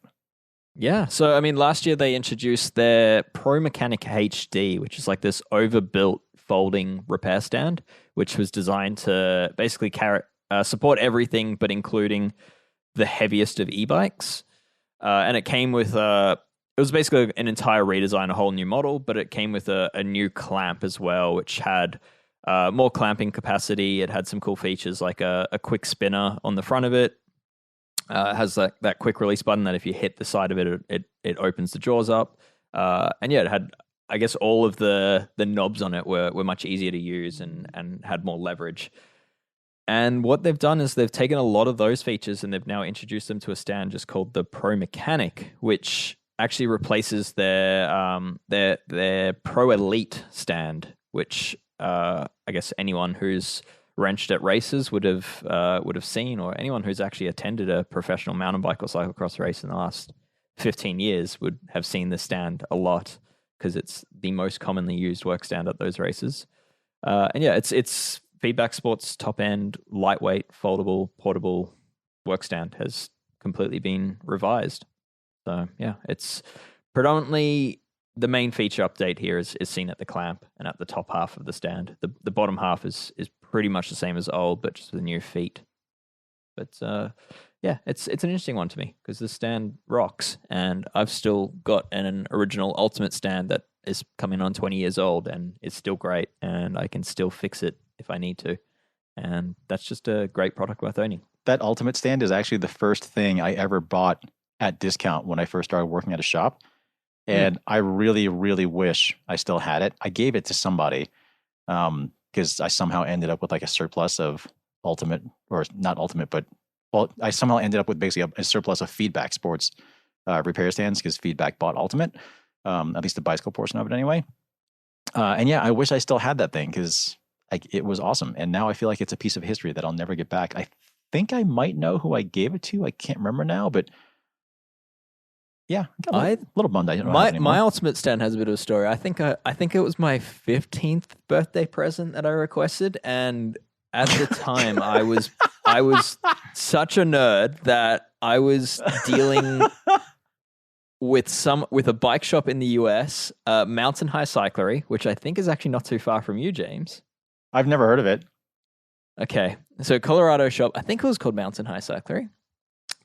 Yeah, so I mean, last year they introduced their Pro Mechanic HD, which is like this overbuilt folding repair stand, which was designed to basically support everything, but including the heaviest of e-bikes. And it came with it was basically an entire redesign, a whole new model, but it came with a new clamp as well, which had more clamping capacity. It had some cool features like a quick spinner on the front of it. It has that quick release button that if you hit the side of it, it opens the jaws up. And yeah, it had, I guess, all of the knobs on it were much easier to use and had more leverage. And what they've done is they've taken a lot of those features and they've now introduced them to a stand just called the Pro Mechanic, which actually replaces their Pro Elite stand, which I guess anyone who's wrenched at races would have seen, or anyone who's actually attended a professional mountain bike or cyclocross race in the last 15 years would have seen this stand a lot because it's the most commonly used work stand at those races. And yeah, it's Feedback Sports top end, lightweight, foldable, portable work stand has completely been revised. So yeah, it's predominantly the main feature update here is seen at the clamp and at the top half of the stand. The bottom half is pretty much the same as old, but just with new feet. But yeah, it's an interesting one to me because the stand rocks, and I've still got an original Ultimate stand that is coming on 20 years old, and it's still great, and I can still fix it if I need to. And that's just a great product worth owning. That Ultimate stand is actually the first thing I ever bought at discount when I first started working at a shop. And I really, really wish I still had it. I gave it to somebody because I somehow ended up with like a surplus of Ultimate, or not Ultimate, but well, I somehow ended up with basically a surplus of Feedback Sports repair stands because Feedback bought Ultimate, at least the bicycle portion of it anyway. And yeah, I wish I still had that thing because it was awesome. And now I feel like it's a piece of history that I'll never get back. I think I might know who I gave it to. I can't remember now, but yeah, I got a little bummed I don't have it anymore. My Ultimate stand has a bit of a story. I think it was my 15th birthday present that I requested, and at the time I was such a nerd that I was dealing with a bike shop in the US, Mountain High Cyclery, which I think is actually not too far from you, James. I've never heard of it. Okay, so Colorado shop, I think it was called Mountain High Cyclery.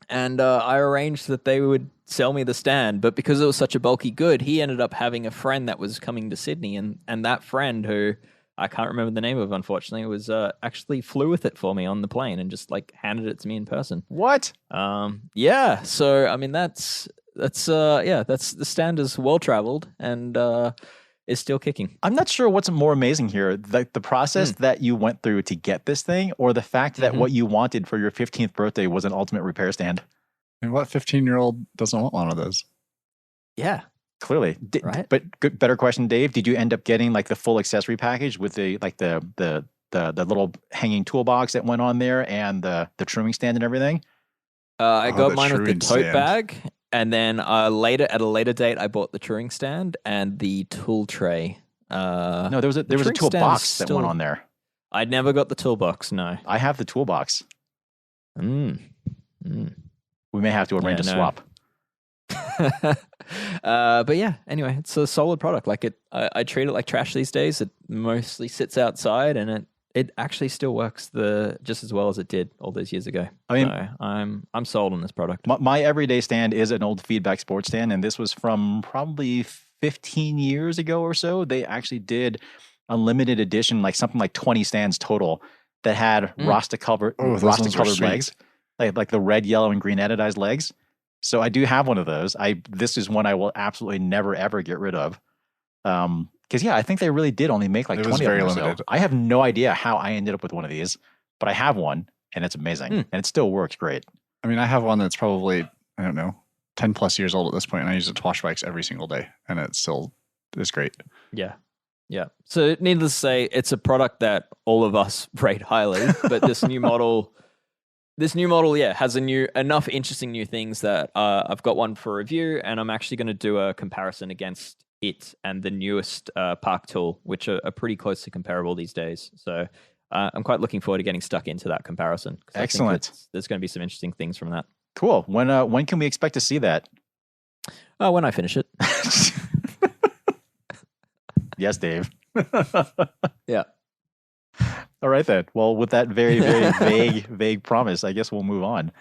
And I arranged that they would sell me the stand, but because it was such a bulky good, he ended up having a friend that was coming to Sydney, and that friend, who I can't remember the name of, unfortunately, was actually flew with it for me on the plane and just like handed it to me in person. What? Yeah. So I mean, that's the stand is well traveled and is still kicking. I'm not sure what's more amazing here, the process that you went through to get this thing, or the fact that what you wanted for your 15th birthday was an Ultimate repair stand. And what 15-year-old doesn't want one of those? Yeah, clearly. Right. But better question, Dave. Did you end up getting like the full accessory package with the little hanging toolbox that went on there and the trimming stand and everything? I got mine with the tote bag. And then at a later date, I bought the touring stand and the tool tray. No, there was a toolbox that went on there. I never got the toolbox. No, I have the toolbox. We may have to arrange a swap. But yeah, anyway, it's a solid product. Like I treat it like trash these days. It mostly sits outside, and it actually still works just as well as it did all those years ago. I mean, so I'm sold on this product. My everyday stand is an old Feedback Sports stand, and this was from probably 15 years ago or so. They actually did a limited edition, like something like 20 stands total that had Rasta covered legs, like the red, yellow, and green anodized legs. So I do have one of those. This is one I will absolutely never ever get rid of. Because yeah, I think they really did only make like 20 of them or so. I have no idea how I ended up with one of these, but I have one, and it's amazing, and it still works great. I mean, I have one that's probably, I don't know, 10 plus years old at this point, and I use it to wash bikes every single day, and it still is great. Yeah. Yeah. So needless to say, it's a product that all of us rate highly, but this new model, yeah, has enough interesting new things that I've got one for review, and I'm actually going to do a comparison against it and the newest Park Tool, which are pretty closely comparable these days. So I'm quite looking forward to getting stuck into that comparison. Excellent. There's going to be some interesting things from that. Cool. When can we expect to see that? When I finish it. Yes, Dave. Yeah. All right then. Well, with that very, very vague promise, I guess we'll move on.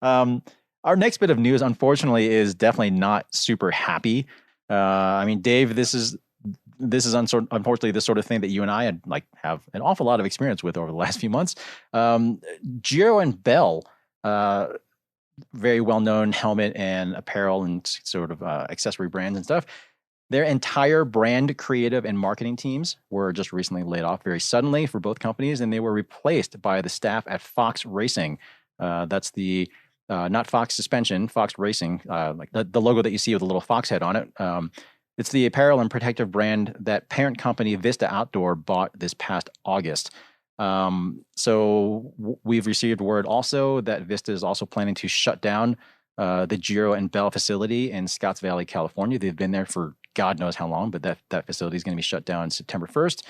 Our next bit of news, unfortunately, is definitely not super happy. I mean, Dave, this is unfortunately the sort of thing that you and I had have an awful lot of experience with over the last few months. Giro and Bell, very well-known helmet and apparel and sort of accessory brands and stuff. Their entire brand creative and marketing teams were just recently laid off very suddenly for both companies, and they were replaced by the staff at Fox Racing. That's the not Fox Suspension, Fox Racing, like the logo that you see with a little fox head on it. It's the apparel and protective brand that parent company Vista Outdoor bought this past August. So we've received word also that Vista is also planning to shut down the Giro and Bell facility in Scotts Valley, California. They've been there for God knows how long, but that facility is going to be shut down September 1st.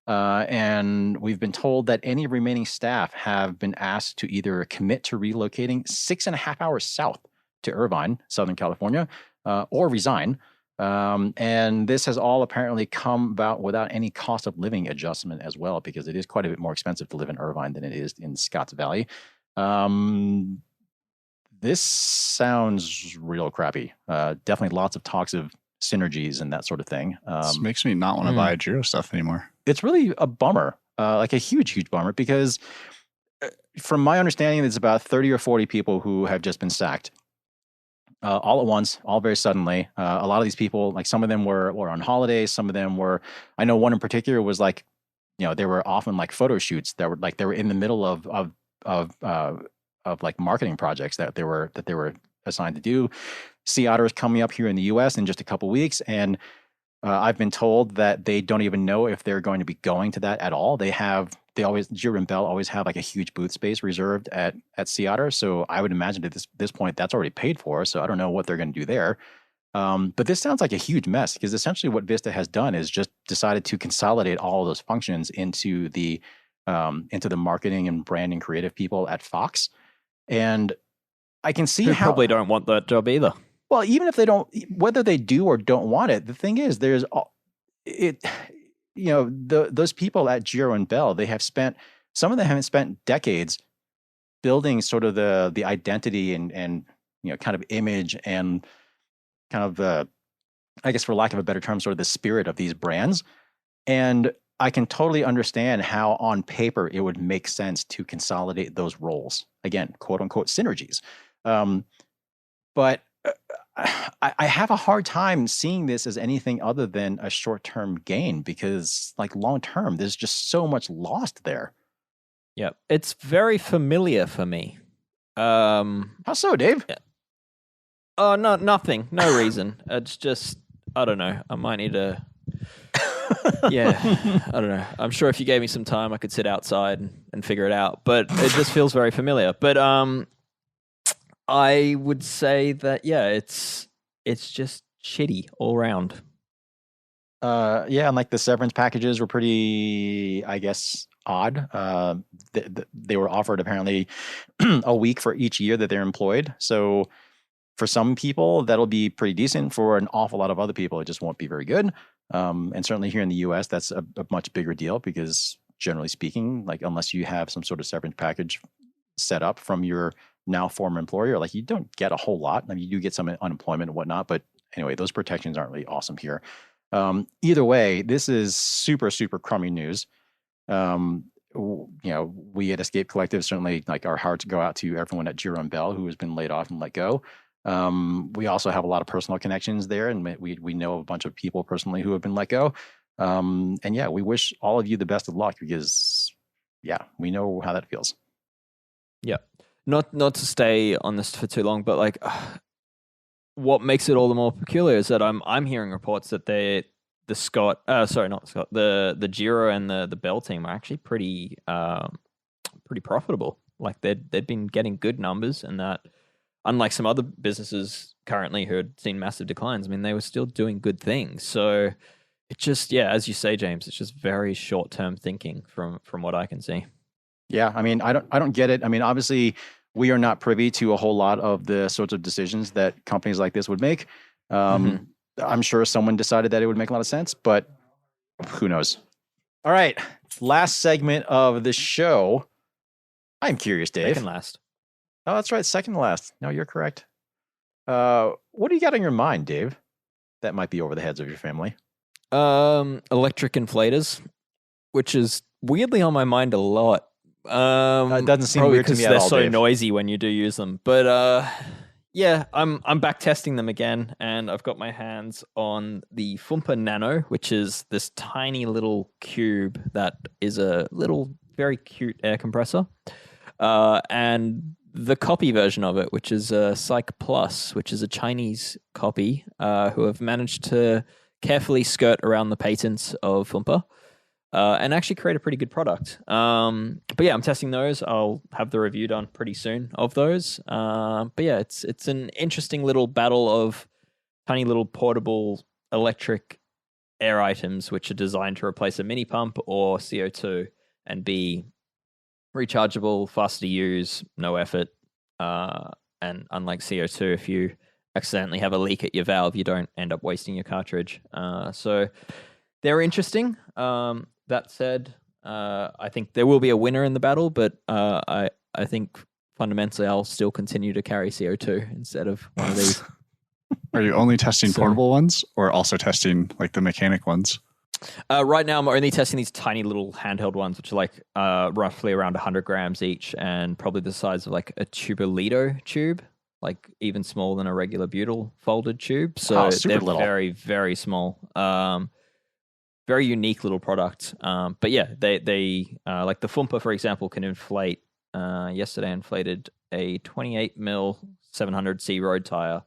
And we've been told that any remaining staff have been asked to either commit to relocating 6.5 hours south to Irvine, Southern California, or resign. And this has all apparently come about without any cost of living adjustment as well, because it is quite a bit more expensive to live in Irvine than it is in Scotts Valley. This sounds real crappy. Definitely lots of talks of synergies and that sort of thing. This makes me not want to buy Giro stuff anymore. It's really a bummer, like a huge bummer, because from my understanding, it's about 30 or 40 people who have just been sacked. All at once, all very suddenly. A lot of these people, like some of them were on holidays. Some of them were, I know one in particular was like, they were often like photo shoots that were like, they were in the middle of like marketing projects that they were assigned to do. Sea Otter is coming up here in the US in just a couple weeks. And I've been told that they don't even know if they're going to be going to that at all. Giro and Bell always have like a huge booth space reserved at Sea Otter. So I would imagine at this point that's already paid for. So I don't know what they're going to do there. But this sounds like a huge mess, because essentially what Vista has done is just decided to consolidate all of those functions into the marketing and branding creative people at Fox. And I can see how probably don't want that job either. Well, even if they don't, whether they do or don't want it, the thing is, those people at Giro and Bell, some of them have spent decades building sort of the identity and kind of image and kind of I guess for lack of a better term, sort of the spirit of these brands. And I can totally understand how on paper it would make sense to consolidate those roles. Again, quote unquote synergies. But I have a hard time seeing this as anything other than a short-term gain, because like long-term, there's just so much lost there. Yeah, it's very familiar for me. How so, Dave? Yeah. Oh, no, nothing. No reason. It's just, I don't know. I might need to... Yeah, I don't know. I'm sure if you gave me some time, I could sit outside and figure it out. But it just feels very familiar. But I would say that it's just shitty all around. Yeah, and like the severance packages were pretty, I guess, odd. They were offered apparently a week for each year that they're employed. So for some people, that'll be pretty decent. For an awful lot of other people, it just won't be very good. And certainly here in the US, that's a much bigger deal, because generally speaking, like unless you have some sort of severance package set up from your now former employer, like you don't get a whole lot. I mean, you do get some unemployment and whatnot, but anyway, those protections aren't really awesome here. Either way, this is super crummy news. We at Escape Collective, certainly like our hearts go out to everyone at Giro and Bell who has been laid off and let go. We also have a lot of personal connections there, and we know a bunch of people personally who have been let go. And yeah, we wish all of you the best of luck, because yeah, we know how that feels. Yeah. Not to stay on this for too long, but like what makes it all the more peculiar is that I'm hearing reports that the Giro and the Bell team are actually pretty profitable. Like they'd been getting good numbers, and that unlike some other businesses currently who had seen massive declines, I mean, they were still doing good things. So it just, yeah, as you say, James, it's just very short-term thinking from what I can see. Yeah, I mean, I don't get it. I mean, obviously, we are not privy to a whole lot of the sorts of decisions that companies like this would make. I'm sure someone decided that it would make a lot of sense, but who knows? All right. Last segment of the show. I'm curious, Dave. Second last. Oh, that's right. Second to last. No, you're correct. What do you got on your mind, Dave? That might be over the heads of your family. Electric inflators, which is weirdly on my mind a lot. It doesn't seem weird to me at all, they're so Dave. noisy when you do use them. But yeah, I'm back testing them again, and I've got my hands on the Fumpa Nano, which is this tiny little cube that is a little very cute air compressor, and the copy version of it, which is Psych Plus, which is a Chinese copy, who have managed to carefully skirt around the patents of Fumpa. And actually create a pretty good product. But yeah, I'm testing those. I'll have the review done pretty soon of those. But yeah, it's an interesting little battle of tiny little portable electric air items which are designed to replace a mini pump or CO2 and be rechargeable, fast to use, no effort. And unlike CO2, if you accidentally have a leak at your valve, you don't end up wasting your cartridge. So they're interesting. That said, I think there will be a winner in the battle, but I think fundamentally I'll still continue to carry CO2 instead of one of these. Are you only testing portable ones or also testing like the mechanic ones? Right now I'm only testing these tiny little handheld ones, which are like roughly around 100 grams each and probably the size of like a tubelito tube, like even smaller than a regular butyl folded tube. So they're little. Very, very small. Very unique little product. But yeah, they like the Fumpa, for example, can inflate. Yesterday inflated a 28 mil 700C road tire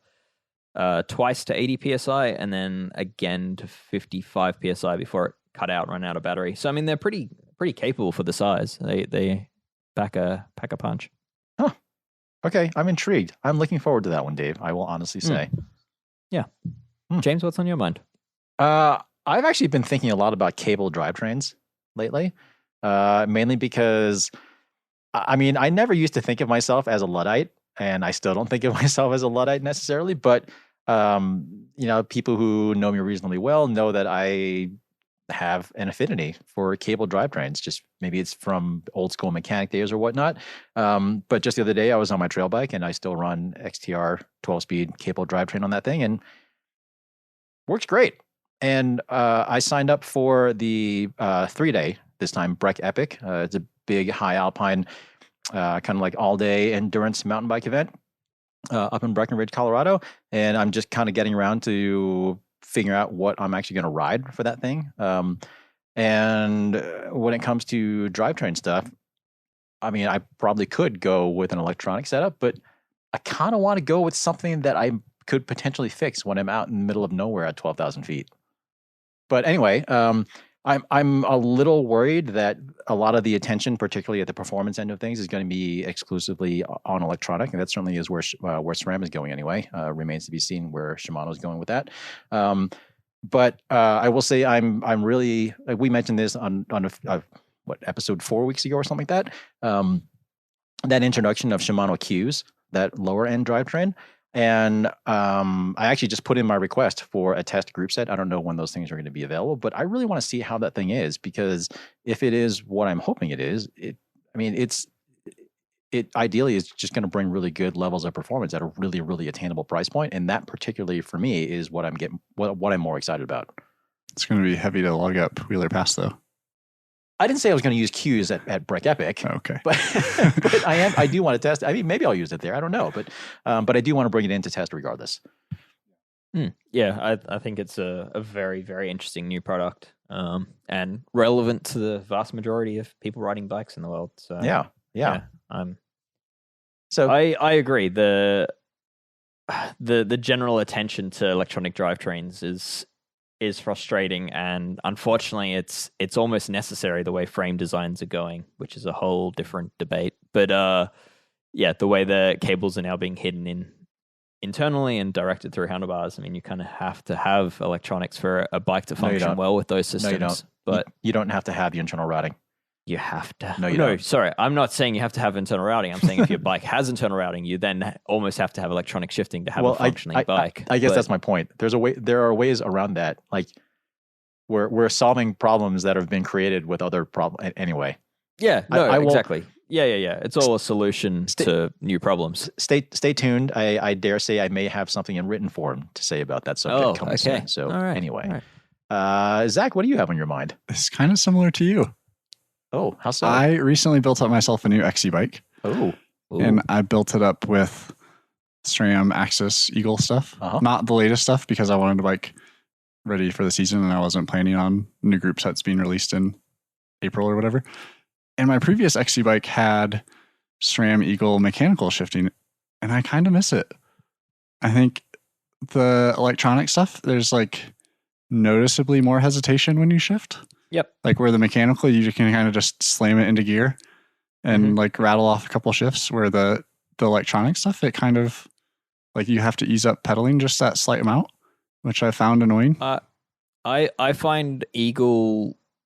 twice to 80 psi and then again to 55 psi before it cut out and ran out of battery. So I mean, they're pretty capable for the size. They pack a punch. Huh. Okay, I'm intrigued. I'm looking forward to that one, Dave. I will honestly say. Yeah. James, what's on your mind? I've actually been thinking a lot about cable drivetrains lately, mainly because, I mean, I never used to think of myself as a Luddite, and I still don't think of myself as a Luddite necessarily, but, you know, people who know me reasonably well know that I have an affinity for cable drivetrains. Just maybe it's from old school mechanic days or whatnot. But just the other day I was on my trail bike and I still run XTR 12-speed cable drivetrain on that thing and works great. And I signed up for the 3-day, this time, Breck Epic. It's a big high alpine, kind of like all-day endurance mountain bike event up in Breckenridge, Colorado. And I'm just kind of getting around to figure out what I'm actually going to ride for that thing. And when it comes to drivetrain stuff, I mean, I probably could go with an electronic setup, but I kind of want to go with something that I could potentially fix when I'm out in the middle of nowhere at 12,000 feet. But anyway, I'm a little worried that a lot of the attention, particularly at the performance end of things, is going to be exclusively on electronic, and that certainly is where SRAM is going anyway. Remains to be seen where Shimano is going with that. But I will say I'm really, like we mentioned this on episode 4 weeks ago or something like that. That introduction of Shimano Qs, that lower end drivetrain. And I actually just put in my request for a test group set. I don't know when those things are going to be available, but I really want to see how that thing is, because if it is what I'm hoping it is, it ideally is just going to bring really good levels of performance at a really, really attainable price point. And that particularly for me is what I'm more excited about. It's going to be heavy to lug up Wheeler Pass though. I didn't say I was going to use Qs at Breck Epic. Okay. But I do want to test. I mean, maybe I'll use it there. I don't know. But I do want to bring it in to test regardless. Yeah, I think it's a very, very interesting new product and relevant to the vast majority of people riding bikes in the world. So yeah. So I agree. The general attention to electronic drivetrains is frustrating, and unfortunately it's almost necessary the way frame designs are going, which is a whole different debate. But yeah, the way the cables are now being hidden internally and directed through handlebars, I mean, you kind of have to have electronics for a bike to function well with those systems. No, you don't. But you don't have to have the internal routing. You have to. No, sorry. I'm not saying you have to have internal routing. I'm saying if your bike has internal routing, you then almost have to have electronic shifting to have a functioning bike. I guess that's my point. There are ways around that. Like we're solving problems that have been created with other problems. Anyway, Yeah, no, I will- exactly. Yeah. It's all a solution to new problems. stay tuned. I dare say I may have something in written form to say about that subject coming soon. So All right. anyway, Zach, what do you have on your mind? It's kind of similar to you. Oh, how so? I recently built up myself a new XC bike. Ooh. And I built it up with SRAM Axis Eagle stuff. Not the latest stuff because I wanted to bike ready for the season and I wasn't planning on new group sets being released in April or whatever. And my previous XC bike had SRAM Eagle mechanical shifting and I kind of miss it. I think the electronic stuff, there's like noticeably more hesitation when you shift. Yep. Like where the mechanical, you can kind of just slam it into gear and like rattle off a couple shifts, where the electronic stuff, it kind of like you have to ease up pedaling just that slight amount, which I found annoying. I find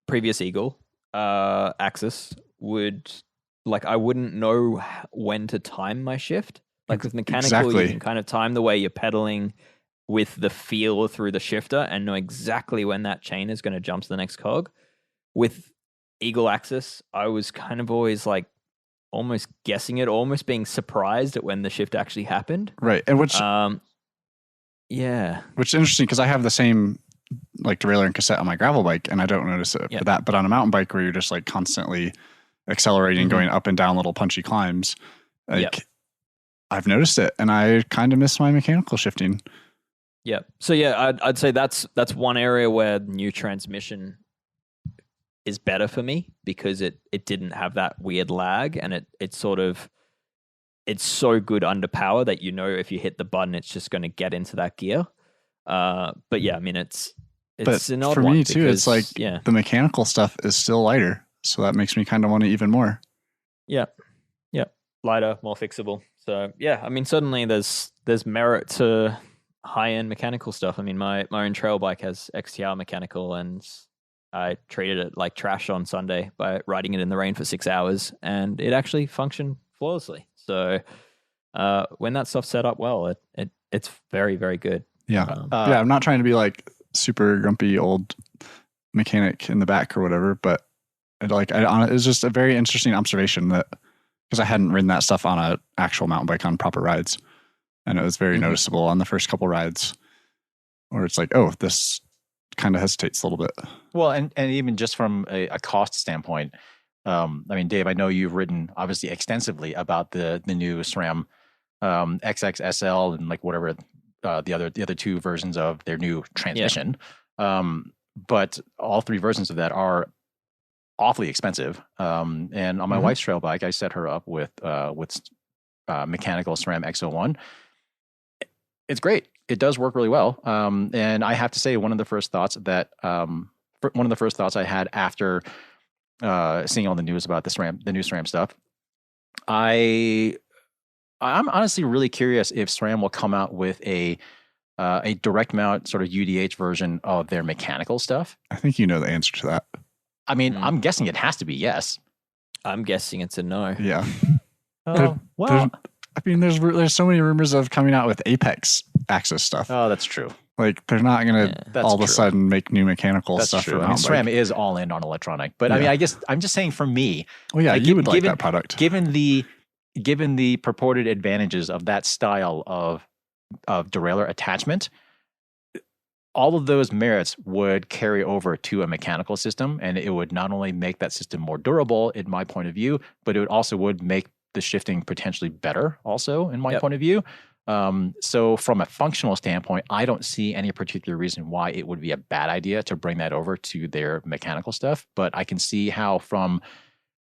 previous Eagle Axis would, like, I wouldn't know when to time my shift. Like with mechanical, you can kind of time the way you're pedaling with the feel through the shifter and know exactly when that chain is going to jump to the next cog. With Eagle Axis, I was kind of always like almost guessing it, almost being surprised at when the shift actually happened. Right. And which is interesting because I have the same like derailleur and cassette on my gravel bike and I don't notice it for that. But on a mountain bike where you're just like constantly accelerating, going up and down little punchy climbs, like I've noticed it and I kind of miss my mechanical shifting. Yeah. So I'd say that's one area where new transmission is better for me because it didn't have that weird lag and it's so good under power that if you hit the button it's just going to get into that gear. But yeah, I mean it's an odd for one me too. Because, it's like the mechanical stuff is still lighter, so that makes me kind of want it even more. Yeah, lighter, more fixable. So yeah, I mean certainly there's merit to high-end mechanical stuff. I mean my own trail bike has XTR mechanical and I treated it like trash on Sunday by riding it in the rain for 6 hours and it actually functioned flawlessly. So when that stuff's set up well, it's very, very good. Yeah. I'm not trying to be like super grumpy old mechanic in the back or whatever, but it's just a very interesting observation that because I hadn't ridden that stuff on an actual mountain bike on proper rides. And it was very noticeable on the first couple rides where it's like, oh, this kind of hesitates a little bit. Well, and even just from a cost standpoint, I mean, Dave, I know you've written obviously extensively about the new SRAM XXSL and like whatever the other two versions of their new transmission. But all three versions of that are awfully expensive. And on my wife's trail bike, I set her up with mechanical SRAM X01. It's great. It does work really well. And I have to say, one of the first thoughts I had after seeing all the news about the new SRAM stuff, I'm honestly really curious if SRAM will come out with a direct mount sort of UDH version of their mechanical stuff. I think you know the answer to that. I mean, I'm guessing it has to be yes. I'm guessing it's a no. Yeah. Well, I mean, there's so many rumors of coming out with Apex Axis stuff. Oh, that's true. Like they're not going to all of a sudden make new mechanical stuff. True. I mean, SRAM is all in on electronic, but I mean, I guess I'm just saying for me. Well, yeah, you would like that product. Given the purported advantages of that style of derailleur attachment, all of those merits would carry over to a mechanical system, and it would not only make that system more durable, in my point of view, but it also would make the shifting potentially better, also in my point of view. So from a functional standpoint, I don't see any particular reason why it would be a bad idea to bring that over to their mechanical stuff. But I can see how from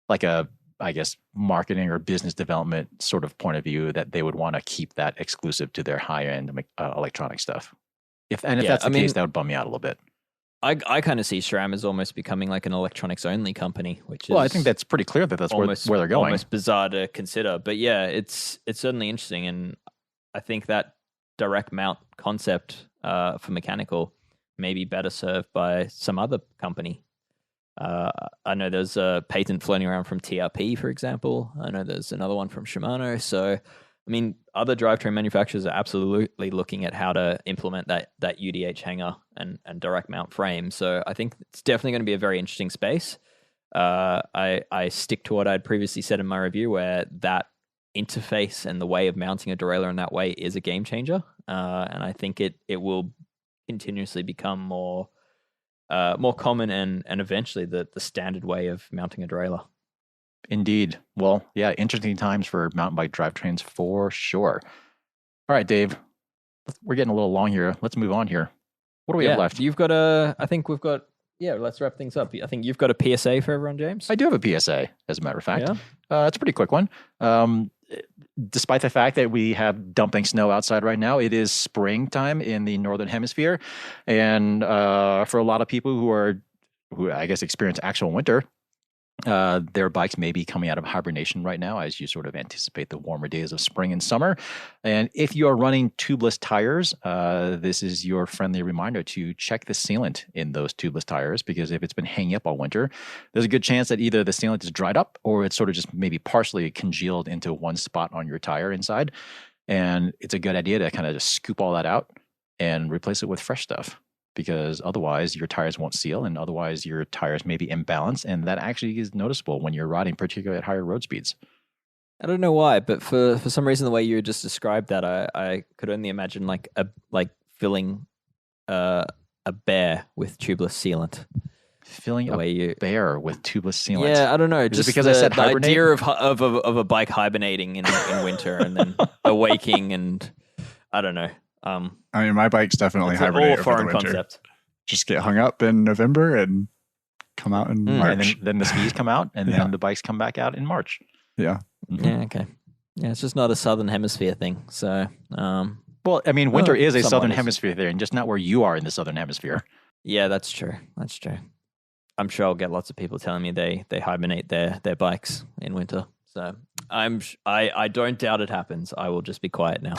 like I guess, marketing or business development sort of point of view that they would want to keep that exclusive to their high-end electronic stuff. If that's the case, that would bum me out a little bit. I kind of see SRAM as almost becoming like an electronics only company, which is I think that's pretty clear that that's where they're going. Almost bizarre to consider, but yeah, it's certainly interesting, and I think that direct mount concept for mechanical may be better served by some other company. I know there's a patent floating around from TRP, for example. I know there's another one from Shimano. So, I mean, other drivetrain manufacturers are absolutely looking at how to implement that UDH hanger and direct mount frame. So I think it's definitely going to be a very interesting space. I stick to what I'd previously said in my review, where that interface and the way of mounting a derailleur in that way is a game changer. And I think it will continuously become more common and eventually the standard way of mounting a derailleur. Indeed. Well, yeah, interesting times for mountain bike drivetrains for sure. All right, Dave, we're getting a little long here. Let's move on here. What do we have left? You've got I think we've got, let's wrap things up. I think you've got a PSA for everyone, James. I do have a PSA, as a matter of fact. Yeah. It's a pretty quick one. Despite the fact that we have dumping snow outside right now, it is springtime in the Northern Hemisphere. And for a lot of people who I guess experience actual winter, their bikes may be coming out of hibernation right now as you sort of anticipate the warmer days of spring and summer. And if you are running tubeless tires, this is your friendly reminder to check the sealant in those tubeless tires, because if it's been hanging up all winter, there's a good chance that either the sealant is dried up or it's sort of just maybe partially congealed into one spot on your tire inside. And it's a good idea to kind of just scoop all that out and replace it with fresh stuff, because otherwise your tires won't seal, and otherwise your tires may be imbalanced, and that actually is noticeable when you're riding, particularly at higher road speeds. I don't know why, but for some reason, the way you just described that, I could only imagine like filling a bear with tubeless sealant. Filling a bear with tubeless sealant. Yeah, I don't know. Is just it because I said the hibernate? idea of a bike hibernating in winter and then awaking, and I don't know. I mean, my bike's definitely It's an hibernate all over foreign the winter. concept. Just get hung up in November and come out in March. And then the skis come out, and then the bikes come back out in March. Yeah. Mm-hmm. Yeah, okay. Yeah, it's just not a Southern Hemisphere thing. So, well, I mean, winter is a somewhat Southern is. Hemisphere thing, just not where you are in the Southern Hemisphere. Yeah, that's true. That's true. I'm sure I'll get lots of people telling me they hibernate their bikes in winter. So I don't doubt it happens. I will just be quiet now.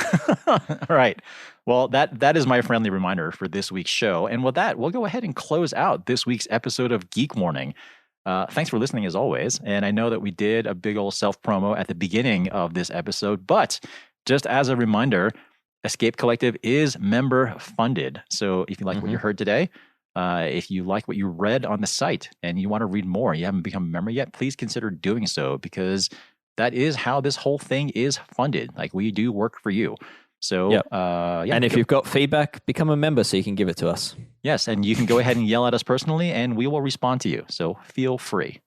All right. Well, that is my friendly reminder for this week's show. And with that, we'll go ahead and close out this week's episode of Geek Morning. Thanks for listening as always. And I know that we did a big old self-promo at the beginning of this episode, but just as a reminder, Escape Collective is member funded. So if you like what you heard today, if you like what you read on the site and you want to read more, you haven't become a member yet, please consider doing so, because that is how this whole thing is funded. Like, we do work for you. So, and if you've got feedback, become a member so you can give it to us. Yes, and you can go ahead and yell at us personally, and we will respond to you. So feel free.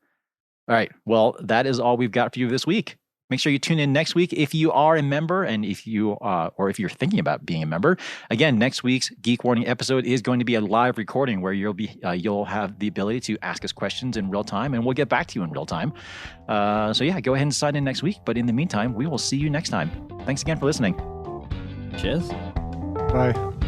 All right. Well, that is all we've got for you this week. Make sure you tune in next week if you are a member, and if you or if you're thinking about being a member. Again, next week's Geek Warning episode is going to be a live recording where you'll have the ability to ask us questions in real time, and we'll get back to you in real time. So yeah, go ahead and sign in next week. But in the meantime, we will see you next time. Thanks again for listening. Cheers. Bye.